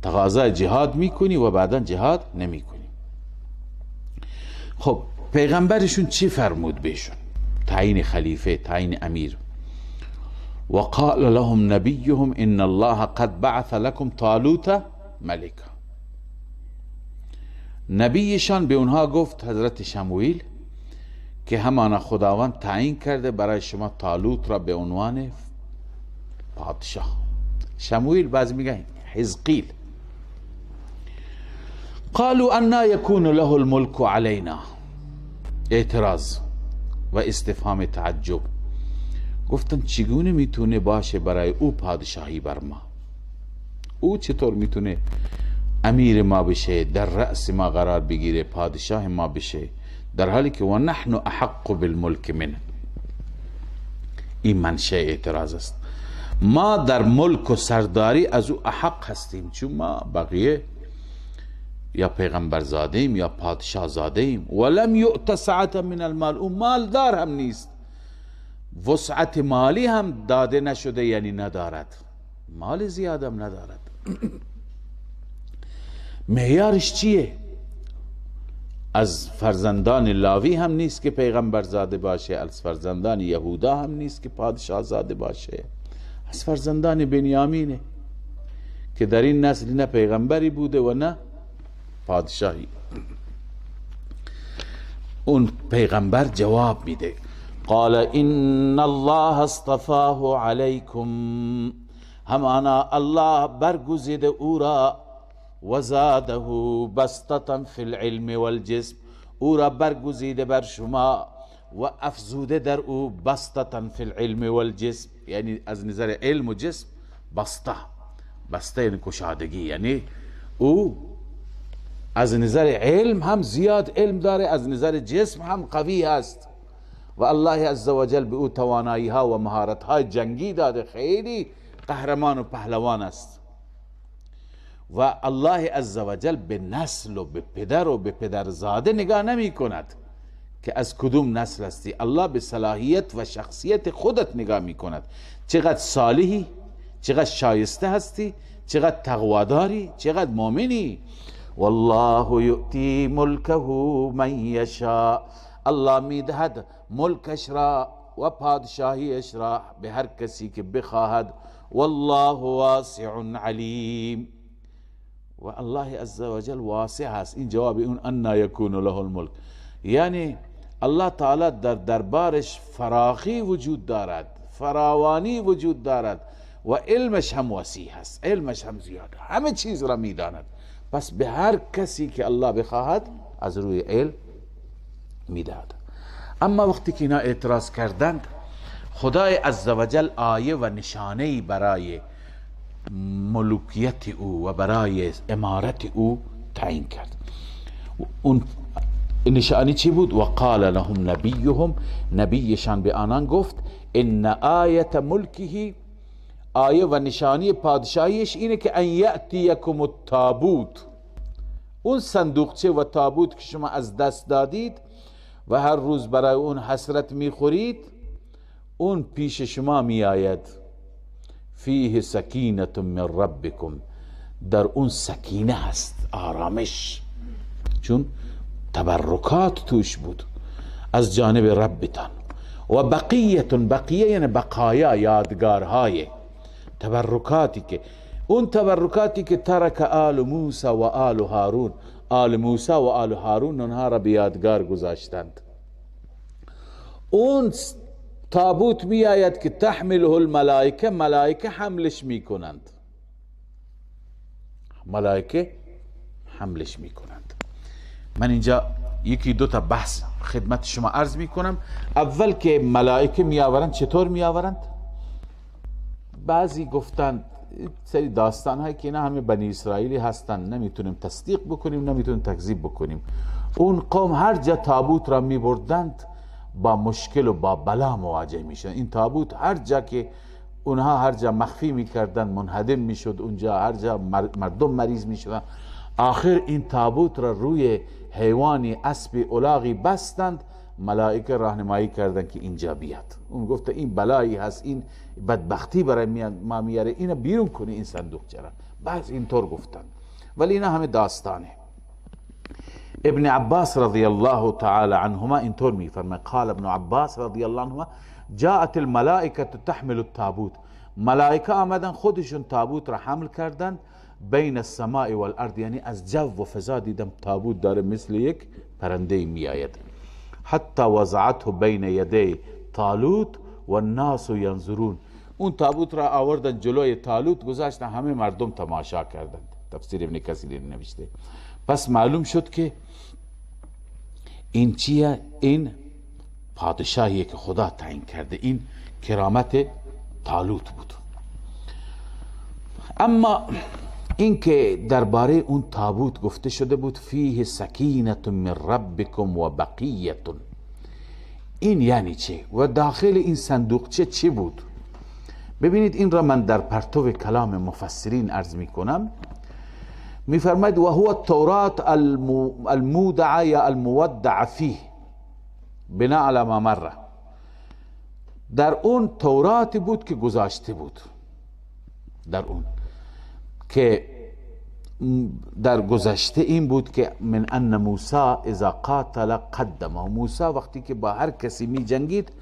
تقاضای جهاد میکنی و بعدا جهاد نمیکنی. خب پیغمبرشون چی فرمود بهشون؟ تعیین خلیفه، تعیین امیر. وقال لهم نبیهم ان الله قد بعث لكم طالوت ملکا، نبیشان به اونها گفت، حضرت شموئیل، که همانا خداوند تعیین کرده برای شما طالوت را به عنوان پادشاه. شموئیل بعضی میگن حزقیل. قالوا انا يكون له الملك علينا، اعتراض و استفهام تعجب. گفتن چگونه میتونه باشه برای او پادشاهی بر ما؟ او چطور میتونه امیر ما بشه، در رأس ما قرار بگیره، پادشاه ما بشه، در حالی که و نحن احق بالملک منه؟ این منشأ اعتراض است. ما در ملک و سرداری از او احق هستیم، چون ما بقیه یا پیغمبر زاده ایم یا پادشاه زاده ایم. ولم یؤت سعة من المال، او مالدار هم نیست، وسعت مالی هم داده نشده، یعنی ندارد، مال زیاد هم ندارد. معیارش چیه؟ از فرزندان لاوی هم نیست که پیغمبر زاده باشه، از فرزندان یهودا هم نیست که پادشاه زاده باشه، از فرزندان بنیامینه که در این نسل نه پیغمبری بوده و نه پادشاهی. اون پیغمبر جواب میده قال ان الله اصطفاه علیکم، همانا الله برگزیده او را، و زاده بسطة فی العلم والجسم، او را برگزیده بر شما و افزوده در او بسطة فی العلم والجسم، یعنی از نظر علم و جسم بسته یعنی کشادگی، یعنی او از نظر علم هم زیاد علم داره، از نظر جسم هم قوی است و الله عزوجل به او توانایی ها و مهارت های جنگی داده، خیلی قهرمان و پهلوان است. و الله عزوجل به نسل و به پدر و به پدرزاده نگاه نمی کند که از کدوم نسل هستی، الله به صلاحیت و شخصیت خودت نگاه می کند، چقدر صالحی، چقدر شایسته هستی، چقدر تقواداری، چقدر مؤمنی. والله یؤتی ملکه من یشاء، الله میدهد ملکش را و پادشاهیش را به هر کسی که بخواهد. والله واسع علیم، و الله عزوجل واسع است. این جواب اون انا یکون له الملک، یعنی الله تعالی در دربارش فراخی وجود دارد، فراوانی وجود دارد و علمش هم وسیع است، علمش هم زیاده، همه چیز را میداند. پس به هر کسی که الله بخواهد از روی علم میدهد. اما وقتی که اینا اعتراض کردند، خدای عزوجل آیه و نشانه‌ای برای ملوکیت او و برای امارت او تعیین کرد. اون نشانی چی بود؟ و قال لهم نبیهم، نبیشان به آنان گفت ان آیت ملکه، آیه و نشانی پادشاهیش اینه که ان یأتیکم التابوت، اون صندوقچه و تابوت که شما از دست دادید و هر روز برای اون حسرت میخورید، اون پیش شما میآید. فیه سکینة من ربکم، در اون سکینه هست، آرامش، چون تبرکات توش بود از جانب ربتان. و بقیه یعنی بقایا، یادگارهای، تبرکاتی که اون تبرکاتی که ترک آل موسی و آل هارون، آل موسی و آل هارون اونها را به یادگار گذاشتند. اون تابوت می آید که تحمله الملائکه، ملائکه حملش می کنند، ملائکه حملش می کنند. من اینجا یکی دو تا بحث خدمت شما عرض می کنم. اول که ملائکه می آورند، چطور می آورند؟ بعضی گفتند سری داستان هایی که اینا همه بنی اسرائیلی هستند، نمیتونیم تصدیق بکنیم، نمیتونیم تکذیب بکنیم. اون قوم هر جا تابوت را می بردند با مشکل و با بلا مواجه میشن. این تابوت هر جا که اونها هر جا مخفی میکردن منهدم میشد، اونجا هر جا مردم مریض میشدن. آخر این تابوت را روی حیوانی اسب الاغی بستند، ملائکه راهنمایی کردن که اینجا بیاد. اون گفته این بلایی هست، این بدبختی برای ما میاره، اینو بیرون کنی این صندوق چرا. بعض اینطور گفتن، ولی اینا همه داستانه. ابن عباس رضی الله تعالی عنهما اینطور میفرماید، قال ابن عباس رضی الله عنهما جاءت الملائکه تحمل التابوت، ملائکه آمدن خودشون تابوت را حمل کردند، بین السماء والارض، یعنی از جو و فضا دیدم تابوت داره مثل یک پرنده می آید. حتی وضعته بین یدی طالوت و الناس ینظرون، اون تابوت را آوردن جلوی طالوت گذاشتن، همه مردم تماشا کردند. تفسیر ابن کثیر نوشته. پس معلوم شد که این چیه؟ این پادشاهیه که خدا تعیین کرده، این کرامت طالوت بود. اما این که درباره اون تابوت گفته شده بود فیه سکینة من ربکم و بقیة، این یعنی چه؟ و داخل این صندوقچه چی بود؟ ببینید این را من در پرتو کلام مفسرین عرض می کنم. میفرماید و هو التورات المودع یا المودع فیه بنا علی ما مره، در اون توراتی بود که گذاشته بود، در اون که در گذشته این بود که من ان موسی اذا قاتل قدمه، موسی وقتی که با هر کسی می جنگید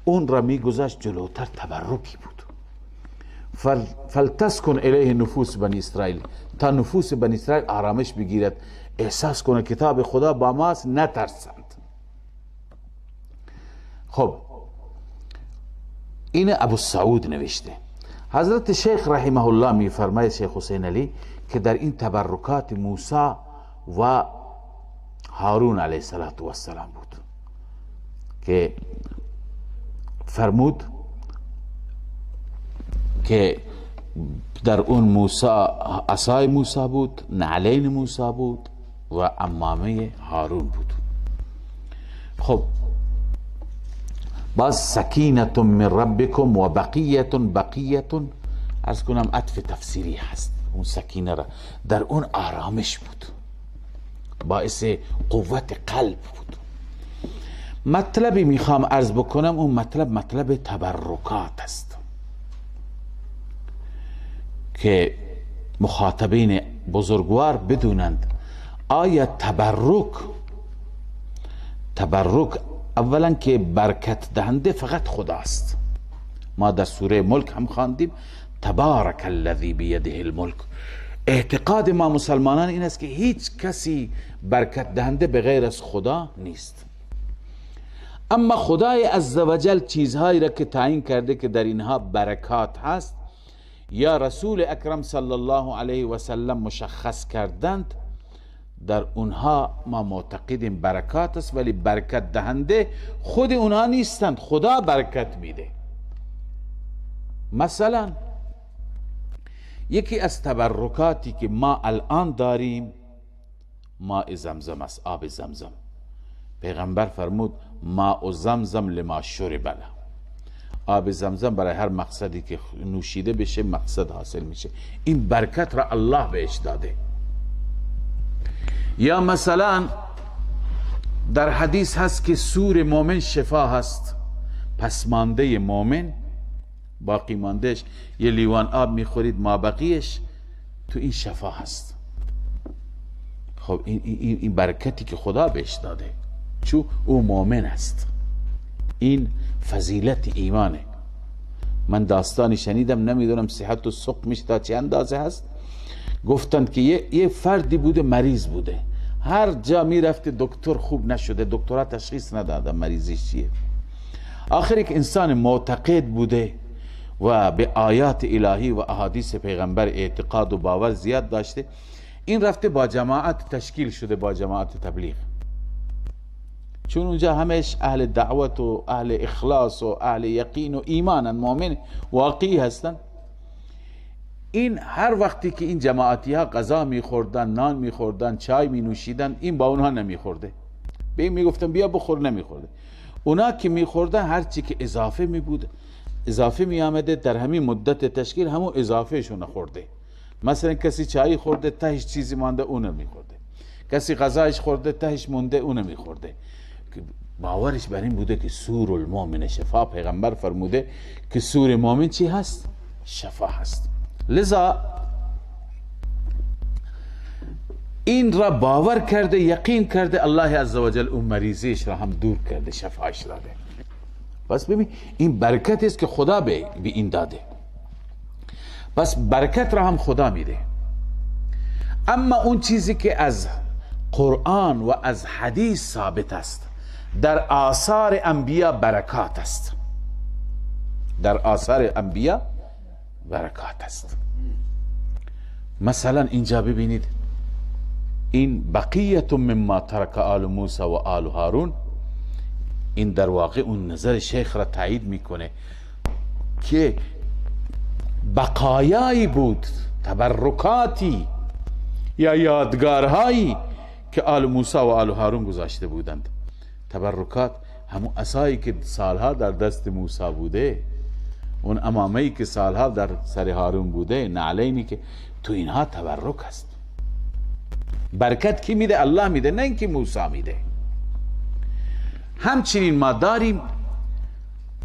اون را می گذاشت جلوتر، تبرکی بود. فلتسکن الیه نفوس بنی اسرائیل، تا نفوس بنی اسرائیل آرامش بگیرد، احساس کنه کتاب خدا با ماست، نترسند. خب این ابو سعود نوشته. حضرت شیخ رحمه الله می فرماید، شیخ حسین علی، که در این تبرکات موسی و هارون علیه السلام بود که فرمود که در اون موسی عصای موسی بود، نعلین موسی بود و عمامه هارون بود. خب باز سکینت من ربکم و بقیت عرض کنم عطف تفسیری هست. اون سکینه را در اون آرامش بود، باعث قوت قلب بود. مطلبی میخوام عرض بکنم، اون مطلب تبرکات است که مخاطبین بزرگوار بدونند. آیا تبرک اولا که برکت دهنده فقط خداست. ما در سوره ملک هم خواندیم تبارک الذی بیده الملک. اعتقاد ما مسلمانان این است که هیچ کسی برکت دهنده به غیر از خدا نیست. اما خدای عزوجل چیزهایی را که تعیین کرده که در اینها برکات هست، یا رسول اکرم صلی الله علیه و سلم مشخص کردند، در اونها ما معتقدیم برکات است، ولی برکت دهنده خود اونها نیستند، خدا برکت میده. مثلا یکی از تبرکاتی که ما الان داریم ماء زمزم است، آب زمزم. پیغمبر فرمود ماء زمزم لما شرب له. آب زمزم برای هر مقصدی که نوشیده بشه مقصد حاصل میشه. این برکت را الله بهش داده. یا مثلا در حدیث هست که سور مومن شفا هست، پس مانده مومن، باقی ماندهش یه لیوان آب میخورید، ما بقیش تو این شفا هست. خب این برکتی که خدا بهش داده، چون او مومن است. این فضیلت ایمانه. من داستانی شنیدم، نمیدونم صحت و سقمش تا چه اندازه هست. گفتند که یه فردی بوده، مریض بوده، هر جا میرفته دکتر خوب نشده، دکترها تشخیص ندادن مریضیش چیه. آخر یک انسان معتقد بوده و به آیات الهی و احادیث پیغمبر اعتقاد و باور زیاد داشته، این رفته با جماعت تشکیل شده، با جماعت تبلیغ، چون اونجا همش اهل دعوت و اهل اخلاص و اهل یقین و ایمان، مؤمن واقعی هستن. این هر وقتی که این جماعتی ها غذا میخوردن، نان میخوردن، چای می نوشیدن، این با اونها نمیخورده. به این میگفتن بیا بخور، نمیخورده. اونا که میخوردن هر چی که اضافه میبود، اضافه میامده، در همین مدت تشکیل همون اضافهشون خورده. مثلا کسی چای خورده تهش چیزی مانده، اون میخورده. کسی غذایش خورده تهش مونده، اون میخورده. باورش بر این بوده که سور المؤمن شفا. پیغمبر فرموده که سور مؤمن چی هست؟ شفا هست. لذا این را باور کرده، یقین کرده، الله عزوجل اون مریضیش را هم دور کرده، شفاش داده. پس ببین این برکت است که خدا به این داده. پس برکت را هم خدا میده. اما اون چیزی که از قرآن و از حدیث ثابت است، در آثار انبیا برکات است. در آثار انبیا برکات است. مثلا اینجا ببینید، این بقیت مما ترک آل موسی و آل هارون، این در واقع اون نظر شیخ را تایید میکنه که بقایایی بود، تبرکاتی یا یادگارهایی که آل موسی و آل هارون گذاشته بودند. تبرکات همون عصایی که سالها در دست موسی بوده، اون امامه‌ای که سالها در سر هارون بوده، نعلینی که تو اینها تبرک است. برکت کی میده؟ الله میده، نه اینکه موسی میده. همچنین ما داریم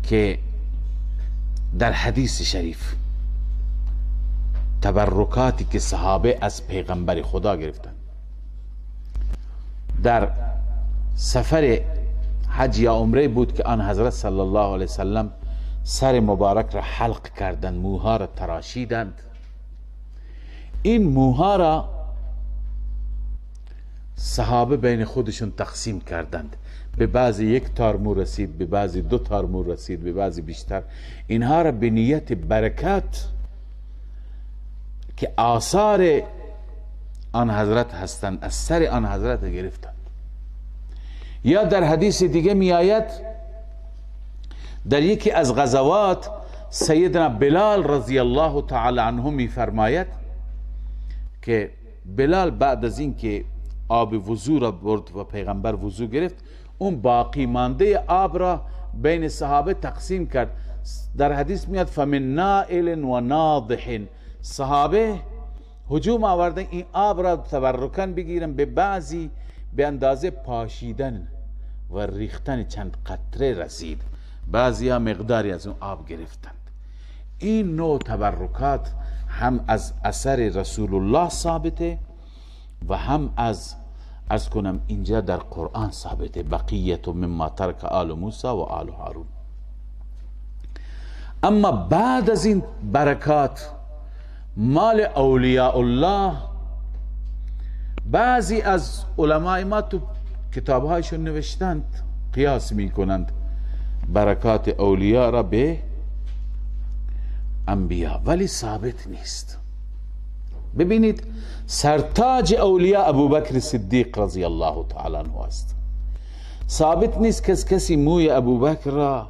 که در حدیث شریف تبرکاتی که صحابه از پیغمبر خدا گرفتن. در سفر حج یا عمره بود که آن حضرت صلی الله علیه وسلم سر مبارک را حلق کردند، موها را تراشیدند. این موها را صحابه بین خودشون تقسیم کردند، به بعضی 1 تار مو رسید، به بعضی 2 تار مو رسید، به بعضی بیشتر. اینها را به نیت برکت که آثار آن حضرت هستند از سر آن حضرت گرفتند. یا در حدیث دیگه می آید در یکی از غزوات سیدنا بلال رضی الله تعالی عنه می فرماید که بلال بعد از این که آب وضو را برد و پیغمبر وضو گرفت، اون باقی مانده آب را بین صحابه تقسیم کرد. در حدیث میاد فمن نائل و ناضح، صحابه هجوم آوردن این آب را تبرکن بگیرن، به بعضی به اندازه پاشیدن و ریختن چند قطره رسید، بعضی ها مقداری از اون آب گرفتند. این نوع تبرکات هم از اثر رسول الله ثابته و هم از کنم اینجا در قرآن ثابته، بقیت مما ترک آل موسی و آل هارون. اما بعد از این برکات مال اولیاء الله، بعضی از علماء ما تو کتابهایشون نوشتند قیاس میکنند برکات اولیاء را به انبیاء، ولی ثابت نیست. ببینید سرتاج اولیاء ابوبکر صدیق رضی الله تعالی عنه است. ثابت نیست کسی موی ابوبکر را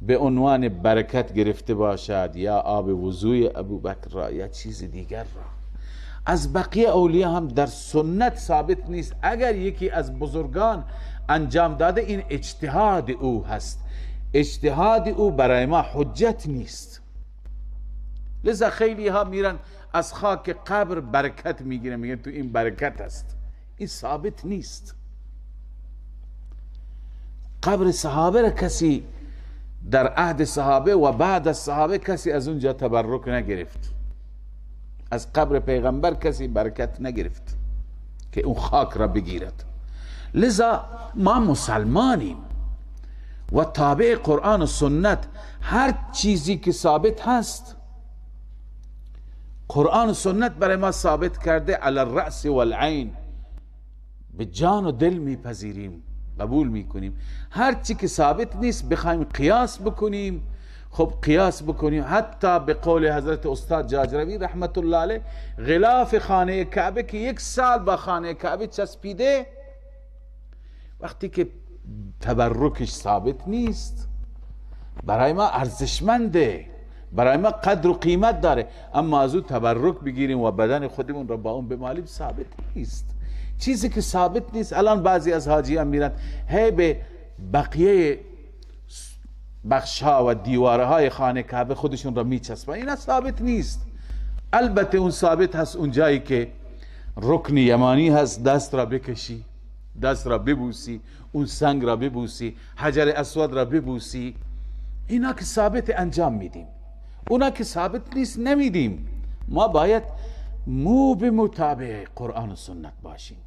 به عنوان برکت گرفته باشد، یا آب وضوی ابوبکر را، یا چیز دیگر را. از بقیه اولیاء هم در سنت ثابت نیست. اگر یکی از بزرگان انجام داده، این اجتهاد او هست، اجتهاد او برای ما حجت نیست. لذا خیلی ها میرن از خاک قبر برکت میگیرن، میگن تو این برکت است. این ثابت نیست. قبر صحابه را کسی در عهد صحابه و بعد از صحابه کسی از اونجا تبرک نگرفت. از قبر پیغمبر کسی برکت نگرفت که اون خاک را بگیرد. لذا ما مسلمانیم و تابع قرآن و سنت. هر چیزی که ثابت هست قرآن و سنت برای ما ثابت کرده، علی الرأس والعین، به جان و دل میپذیریم، قبول میکنیم. هر چی که ثابت نیست بخوایم قیاس بکنیم، خب قیاس بکنیم. حتی به قول حضرت استاد جاجروی رحمت الله علیه، غلاف خانه کعبه که 1 سال با خانه کعبه چسبیده، وقتی که تبرکش ثابت نیست، برای ما ارزشمنده، برای ما قدر و قیمت داره، اما از او تبرک بگیریم و بدن خودمون را با اون بمالیم، ثابت نیست. چیزی که ثابت نیست، الان بعضی از حاجیان میرن هی به بقیه بخشها و دیوارهای خانه کعبه خودشون را میچسبن. اینا ثابت نیست. البته اون ثابت هست اون جایی که رکن یمانی هست، دست را بکشی، دست را ببوسی، اون سنگ را ببوسی، حجر اسود را ببوسی. اینا که ثابت انجام میدیم، اونا که ثابت نیست نمیدیم. ما باید مو به مطابق قرآن و سنت باشیم.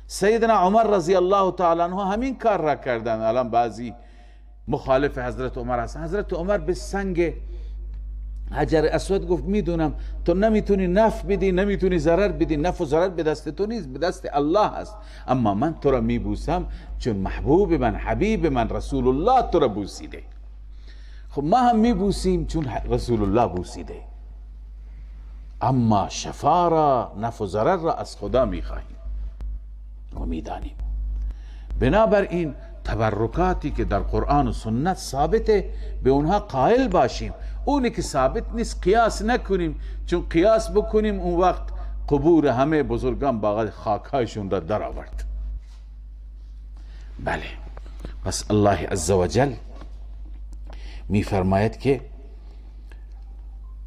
سیدنا عمر رضی الله تعالی عنه همین کار را کردن. الان بعضی مخالف حضرت عمر هستن. حضرت عمر به سنگ حجر اسود گفت میدونم تو نمیتونی نفع بدی، نمیتونی ضرر بدی، نفع و ضرر به دست تو نیست، به دست الله هست، اما من تو را میبوسم چون محبوب من، حبیب من، رسول الله تو را بوسیده. خب ما هم میبوسیم چون رسول الله بوسیده، اما شفا را، نفع و ضرر را از خدا میخواهیم و میدانیم. بنابراین تبرکاتی که در قرآن و سنت ثابته به اونها قائل باشیم. اونی که ثابت نیست قیاس نکنیم، چون قیاس بکنیم اون وقت قبور همه بزرگان باقی خاکهایشون را در آورد. بله، پس الله عزوجل می فرماید که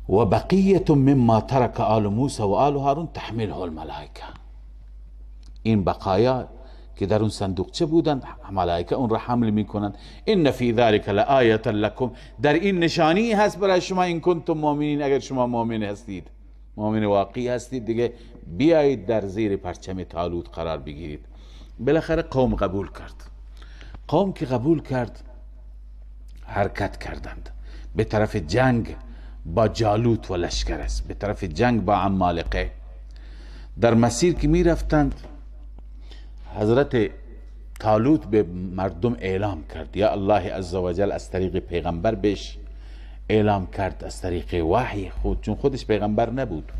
و بقیت مما ترک آل موسی و آل هارون تحمله الملائکه. این بقایا که در اون صندوقچه بودند، ملائکه اون را حمل میکنند. ان فی ذلک لآیه لکم، در این نشانی هست برای شما، این کنتم مؤمنین، اگر شما مؤمن هستید، مؤمن واقعی هستید، دیگه بیایید در زیر پرچم طالوت قرار بگیرید. بالاخره قوم قبول کرد. قوم که قبول کرد حرکت کردند. به طرف جنگ با جالوت و لشکر است، به طرف جنگ با عمالقه. در مسیر که می رفتند حضرت طالوت به مردم اعلام کرد، یا الله عزوجل از طریق پیغمبر بهش اعلام کرد، از طریق وحی خود، چون خودش پیغمبر نبود.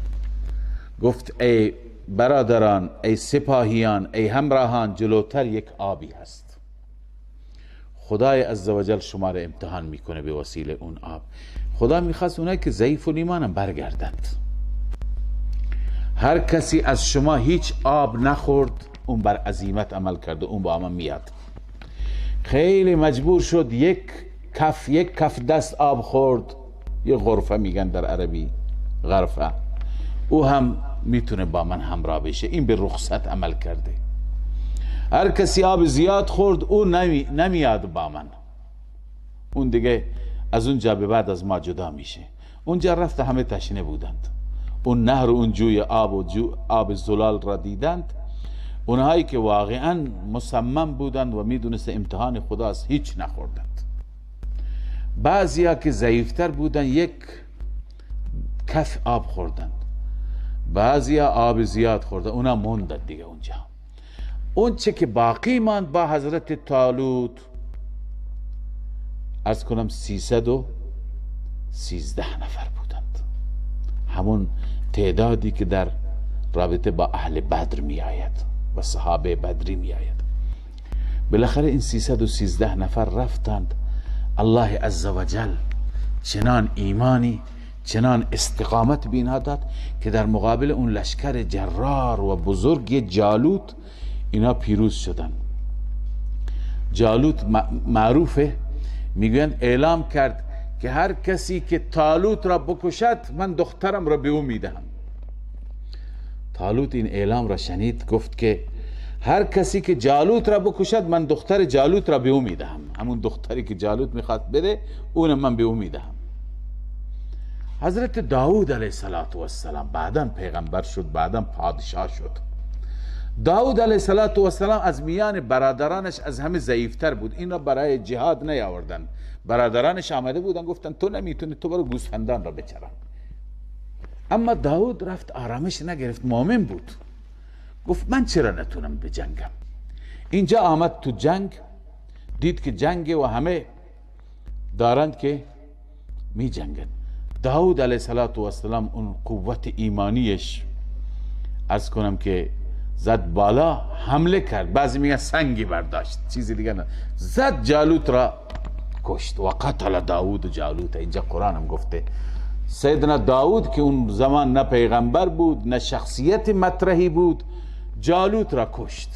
گفت ای برادران، ای سپاهیان، ای همراهان، جلوتر یک آبی هست، خدای عزوجل شما را امتحان میکنه به وسیله اون آب. خدا میخواست اونایی که ضعیف الایمانن برگردند. هر کسی از شما هیچ آب نخورد، اون بر عزیمت عمل کرده، اون با من میاد. خیلی مجبور شد یک کف دست آب خورد، یه غرفه میگن در عربی، غرفه، او هم میتونه با من همراه بشه. این به رخصت عمل کرده. هر کسی آب زیاد خورد، او نمیاد با من، اون دیگه از اونجا به بعد از ما جدا میشه. اونجا رفت، همه تشنه بودند. اون نهر و اون جوی آب زلال را دیدند. اونهایی که واقعا مصمم بودند و میدونست امتحان خداست، هیچ نخوردند. بعضیا که ضعیفتر بودند یک کف آب خوردند، بعضیا آب زیاد خوردند، اونا موندند دیگه اونجا. اون چه که باقی ماند با حضرت طالوت، از کنم 313 نفر بودند، همون تعدادی که در رابطه با اهل بدر می آید و صحابه بدری می آید. بالاخره این 313 نفر رفتند. الله عزوجل چنان ایمانی، چنان استقامت به اینها داد که در مقابل اون لشکر جرار و بزرگ جالوت اینا پیروز شدن. جالوت معروفه، میگویند اعلام کرد که هر کسی که طالوت را بکشد من دخترم را به او میدهم. طالوت این اعلام را شنید، گفت که هر کسی که جالوت را بکشد من دختر جالوت را به او میدهم. همون دختری که جالوت میخواد بده اون من به او میدهم. حضرت داود علیه السلام بعداً پیغمبر شد، بعداً پادشاه شد. داود علیه السلام از میان برادرانش از همه ضعیفتر بود. این را برای جهاد نیاوردن، برادرانش آمده بودن گفتن تو نمیتونی، تو برو گوسفندان را بچران. اما داود رفت، آرامش نگرفت، مؤمن بود، گفت من چرا نتونم بجنگم. اینجا آمد تو جنگ، دید که جنگ و همه دارند که می جنگن. داود علیه السلام اون قوت ایمانیش از کنم که زد بالا، حمله کرد. بعضی میگن سنگی برداشت، چیزی دیگه نه، زد جالوت را کشت. و قتل داود جالوت. اینجا قرآن هم گفته سیدنا داود که اون زمان نه پیغمبر بود نه شخصیت مطرحی بود، جالوت را کشت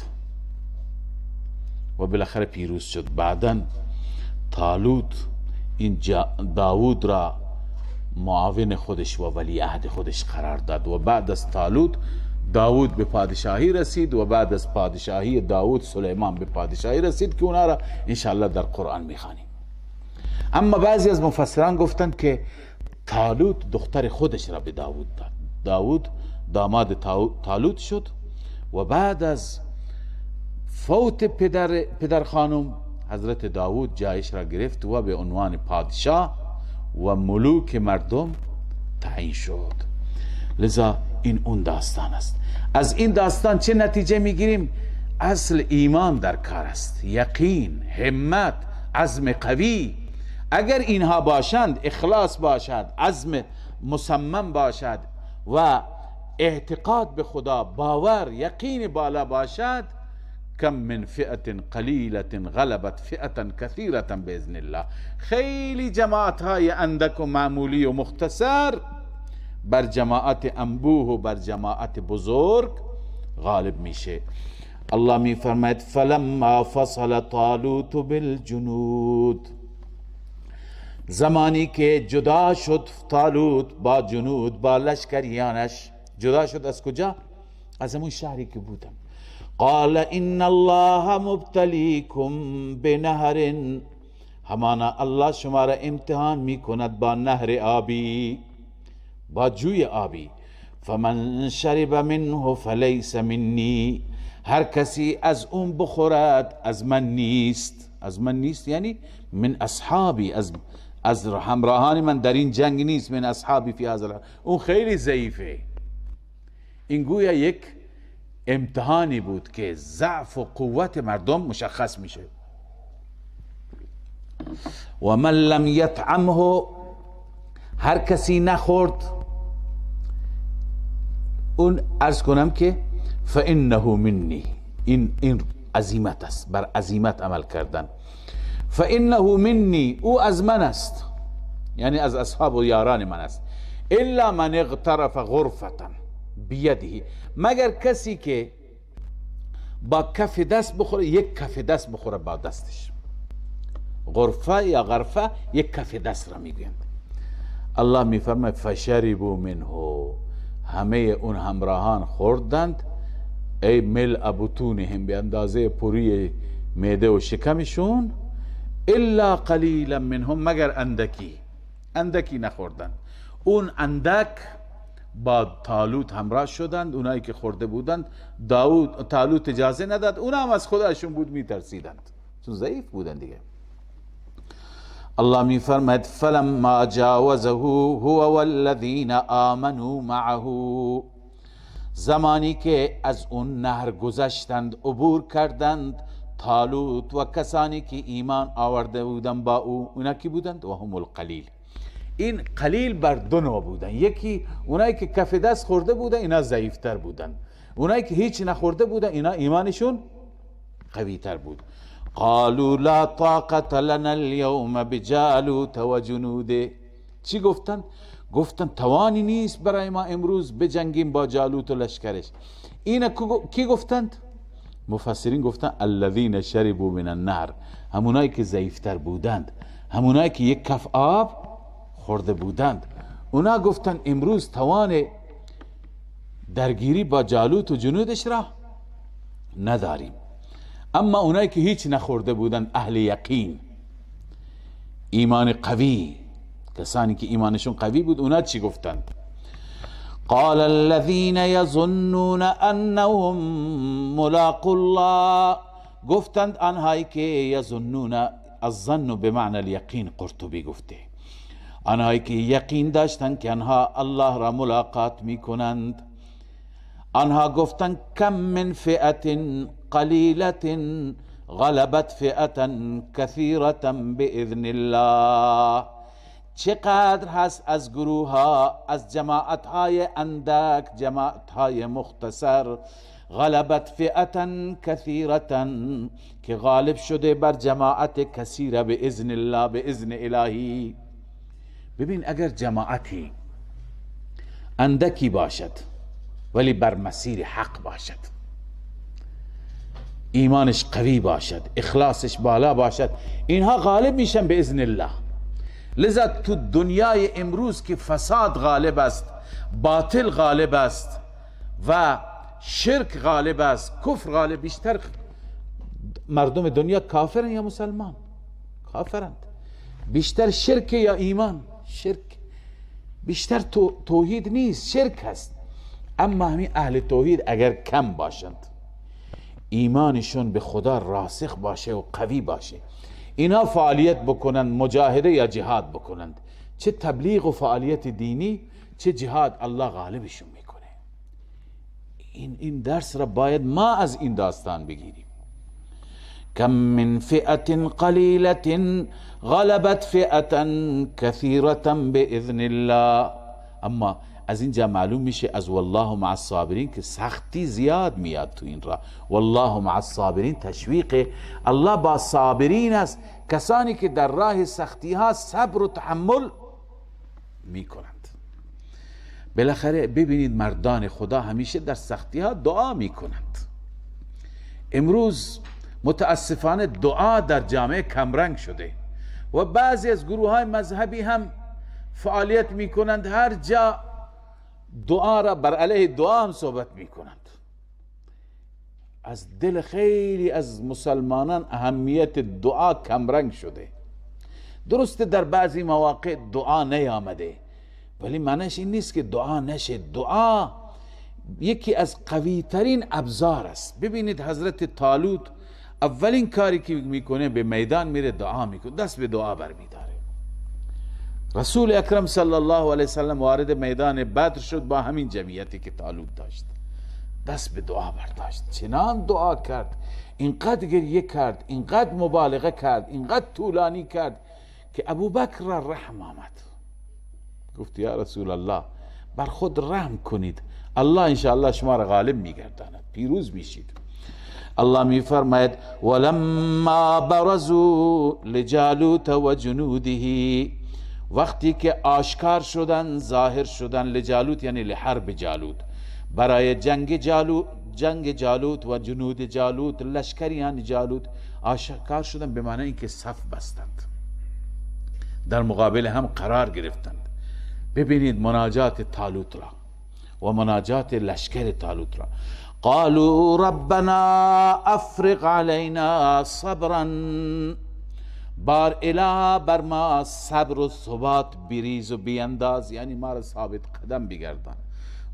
و بالاخره پیروز شد. بعداً طالوت این داود را معاون خودش و ولی عهد خودش قرار داد و بعد از طالوت داود به پادشاهی رسید و بعد از پادشاهی داود سلیمان به پادشاهی رسید که اونا را انشاءالله در قرآن میخوانیم. اما بعضی از مفسران گفتند که طالوت دختر خودش را به داود داد. داود داماد طالوت شد و بعد از فوت پدر خانم حضرت داود جایش را گرفت و به عنوان پادشاه و ملوک مردم تعیین شد. لذا این اون داستان است. از این داستان چه نتیجه میگیریم؟ اصل ایمان در کار است، یقین، همت، عزم قوی. اگر اینها باشند، اخلاص باشد، عزم مصمم باشد و اعتقاد به خدا، باور، یقین بالا باشد، کم من فئة قلیلة غلبت فئة کثیرة باذن الله. خیلی جماعت های اندک و معمولی و مختصر بر جماعت انبوه و بر جماعت بزرگ غالب میشه. الله می فرماید فلما فصل طالوت بالجنود، زمانی که جدا شد طالوت با جنود، با لشکریانش. جدا شد از کجا؟ از همون شهری که بودم. قال ان الله مبتلیکم بنهر، همانا الله شما را امتحان می کند با نهر آبی، با جوی آبی. فمن شرب منه فلیس منی، هر کسی از اون بخورد از من نیست. از من نیست یعنی من اصحابی، از از همراهان من در این جنگ نیست، من اصحابی فی هذا الحرب. اون خیلی ضعیفه. این گویا یک امتحانی بود که ضعف و قوت مردم مشخص میشه. و من لم یطعمه، هر کسی نخورد اون، عرض کنم که فانه منی، این عزیمت است، بر عزیمت عمل کردن. فانه منی، او از من است، یعنی از اصحاب و یاران من است. الا من اغترف غرفة بیده، مگر کسی که با کف دست بخوره، یک کف دست بخوره با دستش. غرفه یا غرفه یک کف دست را میگویند. الله میفرماید فشربوا منه، همه اون همراهان خوردند. ای ملء بطونهم، به اندازه پری معده و شکمشون. الا قلیلا منهم، مگر اندکی نخوردند. اون اندک با طالوت همراه شدند. اونایی که خورده بودند طالوت اجازه نداد، اونا هم از خودشون بود میترسیدند، چون ضعیف بودند دیگه. الله میفرماید فلما جاوزه هو والذین آمنوا معه، زمانی که از اون نهر گذشتند، عبور کردند، طالوت و کسانی که ایمان آورده بودند با او، اونا کی بودند؟ و هم القلیل. این قلیل بر دو نوع بودن. یکی اونایی که کف دست خورده بودن، اینا ضعیفتر بودن. اونایی که هیچ نخورده بودن، اینا ایمانشون قوی تر بود. قالوا لا طاقت لنا اليوم بجالوت و جنوده. چی گفتن؟ گفتن توانی نیست برای ما امروز بجنگیم با جالوت و لشکرش. اینا کی گفتند؟ مفسرین گفتن الذین شربوا من النهر، همونایی که ضعیفتر بودند، همونایی که یک کف آب خورده بودند. اونا گفتن امروز توان درگیری با جالوت و جنودش را نداریم. اما اونایی که هیچ نخورده بودند، اهل یقین، ایمان قوی، کسانی که ایمانشون قوی بود، اونا چی گفتند؟ قال الذين يظنون انهم ملاقو الله، گفتند آنهایی که یظنون، الظن بمعنى الیقین، قرطبی گفته، آنهایی که یقین داشتند که آنها الله را ملاقات میکنند. آنها گفتند کم من فئة قلیلة غلبت فئة کثیرة باذن الله، چقدر هست از گروه ها، از جماعت های اندک، جماعت های مختصر، غلبت فئة کثیرة، که غالب شده بر جماعت کثیره به اذن الله، به اذن الهی. ببین اگر جماعتی اندکی باشد ولی بر مسیر حق باشد، ایمانش قوی باشد، اخلاصش بالا باشد، اینها غالب میشن به اذن الله. لذا تو دنیای امروز که فساد غالب است، باطل غالب است و شرک غالب است، کفر غالب، بیشتر مردم دنیا کافرن یا مسلمان؟ کافرند. بیشتر شرک یا ایمان؟ شرک. بیشتر توحید نیست، شرک هست. اما همین اهل توحید اگر کم باشند، ایمانشون به خدا راسخ باشه و قوی باشه، اینا فعالیت بکنند، مجاهده یا جهاد بکنند، چه تبلیغ و فعالیت دینی چه جهاد، الله غالبشون میکنه. این درس را باید ما از این داستان بگیریم. کم من فئة قلیلة غلبت فئة کثیرة باذن الله. اما از اینجا معلوم میشه از والله مع الصابرین که سختی زیاد میاد تو این راه. والله مع الصابرین تشویق، الله با صابرین است، کسانی که در راه سختی ها صبر و تحمل میکنند. بالاخره ببینید مردان خدا همیشه در سختی ها دعا میکنند. امروز متاسفانه دعا در جامعه کمرنگ شده و بعضی از گروه های مذهبی هم فعالیت میکنند، هر جا دعا را بر علیه دعا هم صحبت میکنند. از دل خیلی از مسلمانان اهمیت دعا کمرنگ شده. درسته در بعضی مواقع دعا نیامده، ولی معنیش این نیست که دعا نشه. دعا یکی از قوی ترین ابزار است. ببینید حضرت طالوت اولین کاری که میکنه به میدان میره دعا میکنه، دست به دعا برمیداره. رسول اکرم صلی الله علیه وسلم وارد میدان بدر شد با همین جمعیتی که طالوت داشت، دست به دعا برداشت، چنان دعا کرد، اینقدر گریه کرد، اینقدر مبالغه کرد، اینقدر طولانی کرد که ابوبکر را رحم آمد. گفت یا رسول الله بر خود رحم کنید، الله انشاءالله شما را غالب میگرداند، پیروز میشید. الله میفرماید ولما برزوا لجالوت و جنوده، وقتی که آشکار شدن، ظاهر شدن، لجالوت یعنی لحرب جالوت، برای جنگ جالوت و جنود جالوت، لشکریان جالوت آشکار شدن، به معنی اینکه صف بستند، در مقابل هم قرار گرفتند. ببینید مناجات طالوت را و مناجات لشکر طالوت را. قالوا ربنا افرغ علينا صبرا، بار اله بر ما صبر و ثبات بریز و بینداز، یعنی ما را ثابت قدم بگردان.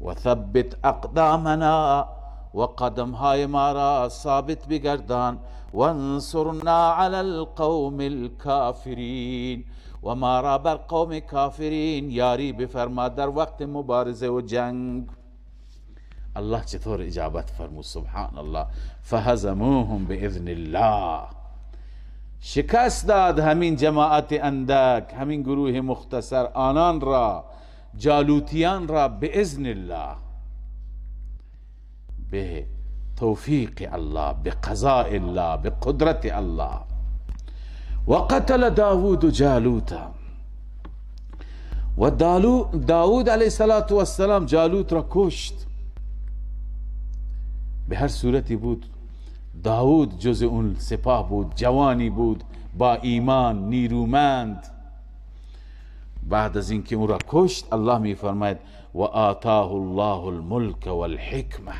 و ثبت اقدامنا، و قدم های ما را ثابت بگردان. وانصرنا على القوم الكافرین، و ما را بر قوم کافرین یاری بفرما در وقت مبارزه و جنگ. الله چطور اجابت فرمود، سبحان الله. فهزموهم باذن الله، شکست داد همین جماعت اندک، همین گروه مختصر، آنان را، جالوتیان را، باذن الله، به توفیق الله، به قضاء الله، به قدرت الله. و قتل داوود جالوتا، و داوود علیه السلام جالوت را کشت. به هر صورتی بود داوود جز اون سپاه بود، جوانی بود با ایمان، نیرومند. بعد از اینکه اون را کشت، الله می فرماید و آتاه الله الملک والحکمه،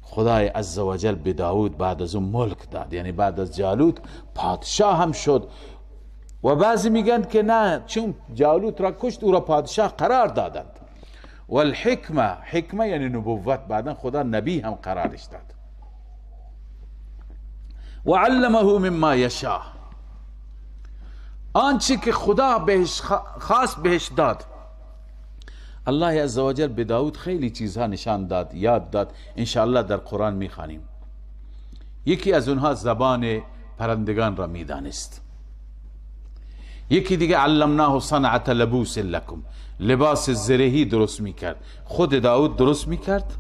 خدای عزوجل به داوود بعد از اون ملک داد، یعنی بعد از جالوت پادشاه هم شد. و بعضی میگن که نه، چون جالوت را کشت او را پادشاه قرار دادند. والحکمه، حکمه یعنی نبوت، بعدا خدا نبی هم قرارش داد. وعلمه مما یشاء، آنچه که خدا بهش خاص بهش داد. الله عزوجل به داود خیلی چیزها نشان داد، یاد داد، انشاءالله در قرآن میخوانیم. یکی از اونها زبان پرندگان را میدانست. یکی دیگه علمناه صنعة لبوس لکم، لباس زرهی درست میکرد، خود داود درست میکرد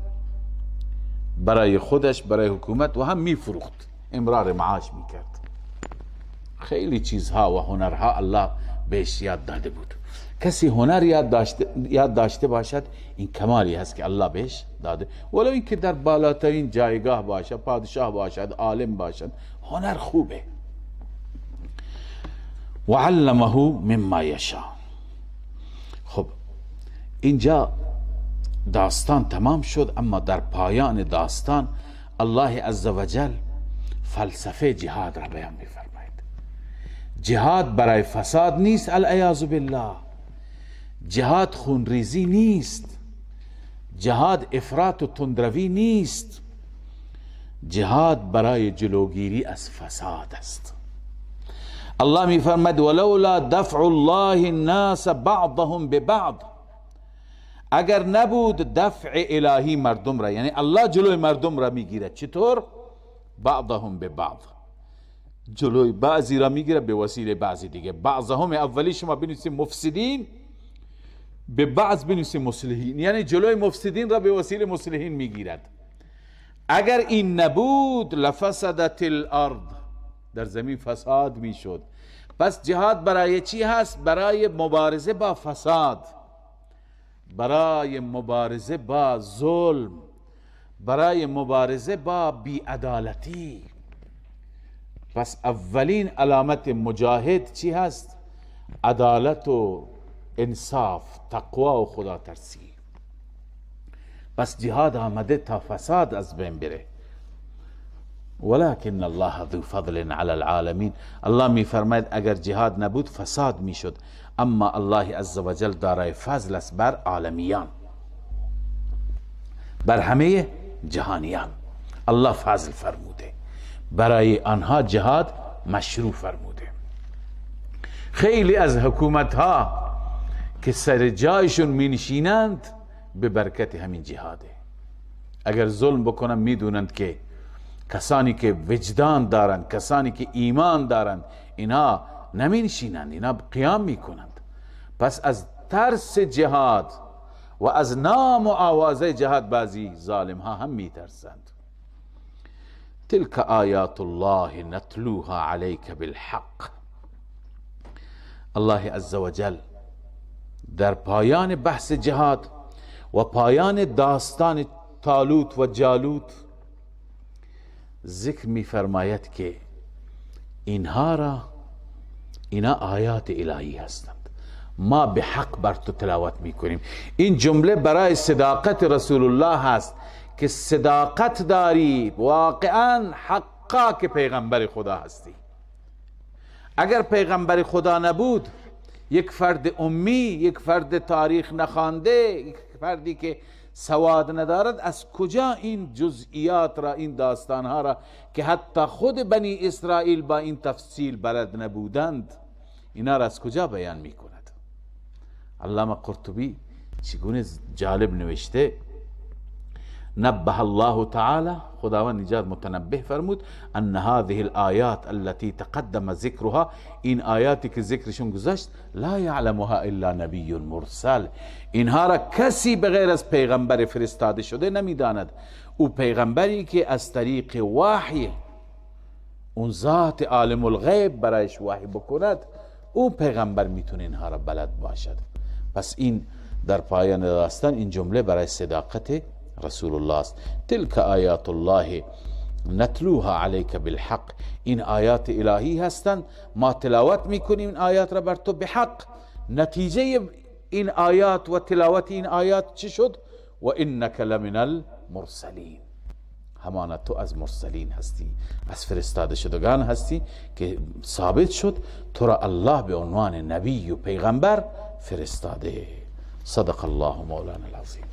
برای خودش، برای حکومت، و هم میفروخت، امرار معاش میکرد. خیلی چیزها و هنرها الله بهش یاد داده بود. کسی هنر یاد داشته باشد، این کمالی هست که الله بهش داده، ولو اینکه در بالاترین جایگاه باشد، پادشاه باشد، عالم باشد، هنر خوبه. وعلمه مما یشاء. خب اینجا داستان تمام شد، اما در پایان داستان الله عزوجل فلسفه جهاد را بیان می‌فرماید. جهاد برای فساد نیست، العیاذ بالله. جهاد خونریزی نیست، جهاد افراط و تندروی نیست، جهاد برای جلوگیری از فساد است. الله می فرماید ولولا دفع الله الناس بعضهم ببعض، اگر نبود دفع الهی مردم را، یعنی الله جلوی مردم را میگیرد. چطور؟ بعضهم ببعض، جلوی بعضی را میگیره به وسیله بعضی دیگه. بعضهم اولی شما بنویسید مفسدین، به بعض بنویسید مصلحین، یعنی جلوی مفسدین را به وسیله مصلحین میگیرد. اگر این نبود لفسدت الارض، در زمین فساد میشد. پس جهاد برای چی هست؟ برای مبارزه با فساد، برای مبارزه با ظلم، برای مبارزه با بیعدالتی. پس اولین علامت مجاهد چی هست؟ عدالت و انصاف، تقوا و خدا ترسی. پس جهاد آمده تا فساد از بین بره. ولكن الله ذو فضل على العالمین. الله می فرماید اگر جهاد نبود فساد می شد، اما الله عزوجل دارای فضل است بر عالمیان، بر همه جهانیان. الله فضل فرموده، برای آنها جهاد مشروع فرموده. خیلی از حکومت ها که سر جایشون می نشینند به برکت همین جهاده. اگر ظلم بکنن میدونند که کسانی که وجدان دارند، کسانی که ایمان دارند، اینا نمی نشینند، اینا قیام می کنند. پس از ترس جهاد و از نام و آوازه جهاد بعضی ظالم ها هم می ترسند. تلك آیات الله نتلوها علیک بالحق. الله عزوجل در پایان بحث جهاد و پایان داستان طالوت و جالوت ذکر می فرماید که اینا آیات الهی هستند، ما به حق بر تو تلاوت می کنیم. این جمله برای صداقت رسول الله هست که صداقت داری، واقعا حقا که پیغمبر خدا هستی. اگر پیغمبر خدا نبود، یک فرد امی، یک فرد تاریخ نخوانده، یک فردی که سواد ندارد، از کجا این جزئیات را، این داستانها را که حتی خود بنی اسرائیل با این تفصیل بلد نبودند، اینا را از کجا بیان می کند؟ علامه قرطبی چگونه جالب نوشته، نبه الله تعالی، خداوند نجات متنبه فرمود، ان هذه الآیات التي تقدم ذکرها، این آیاتی که ذکرشون گذشت، لا یعلمها الا نبی مرسل، اینها را کسی بغیر از پیغمبر فرستاده شده نمیداند. او پیغمبری که از طریق وحی اون ذات عالم الغیب برایش وحی بکند، او پیغمبر میتونه اینها را بلد باشد. پس این در پایان داستان این جمله برای صداقت رسول الله است. تلك آیات الله نتلوها علیک بالحق. این آیات الهی هستند، ما تلاوت میکنیم این آیات را بر تو به حق. نتیجه این آیات و تلاوت این آیات چی شد؟ و انک لمن المرسلین، همانا تو از مرسلین هستی، از فرستاده شدگان هستی که ثابت شد تو را الله به عنوان نبی و پیغمبر فرستاده. صدق الله مولانا العظیم.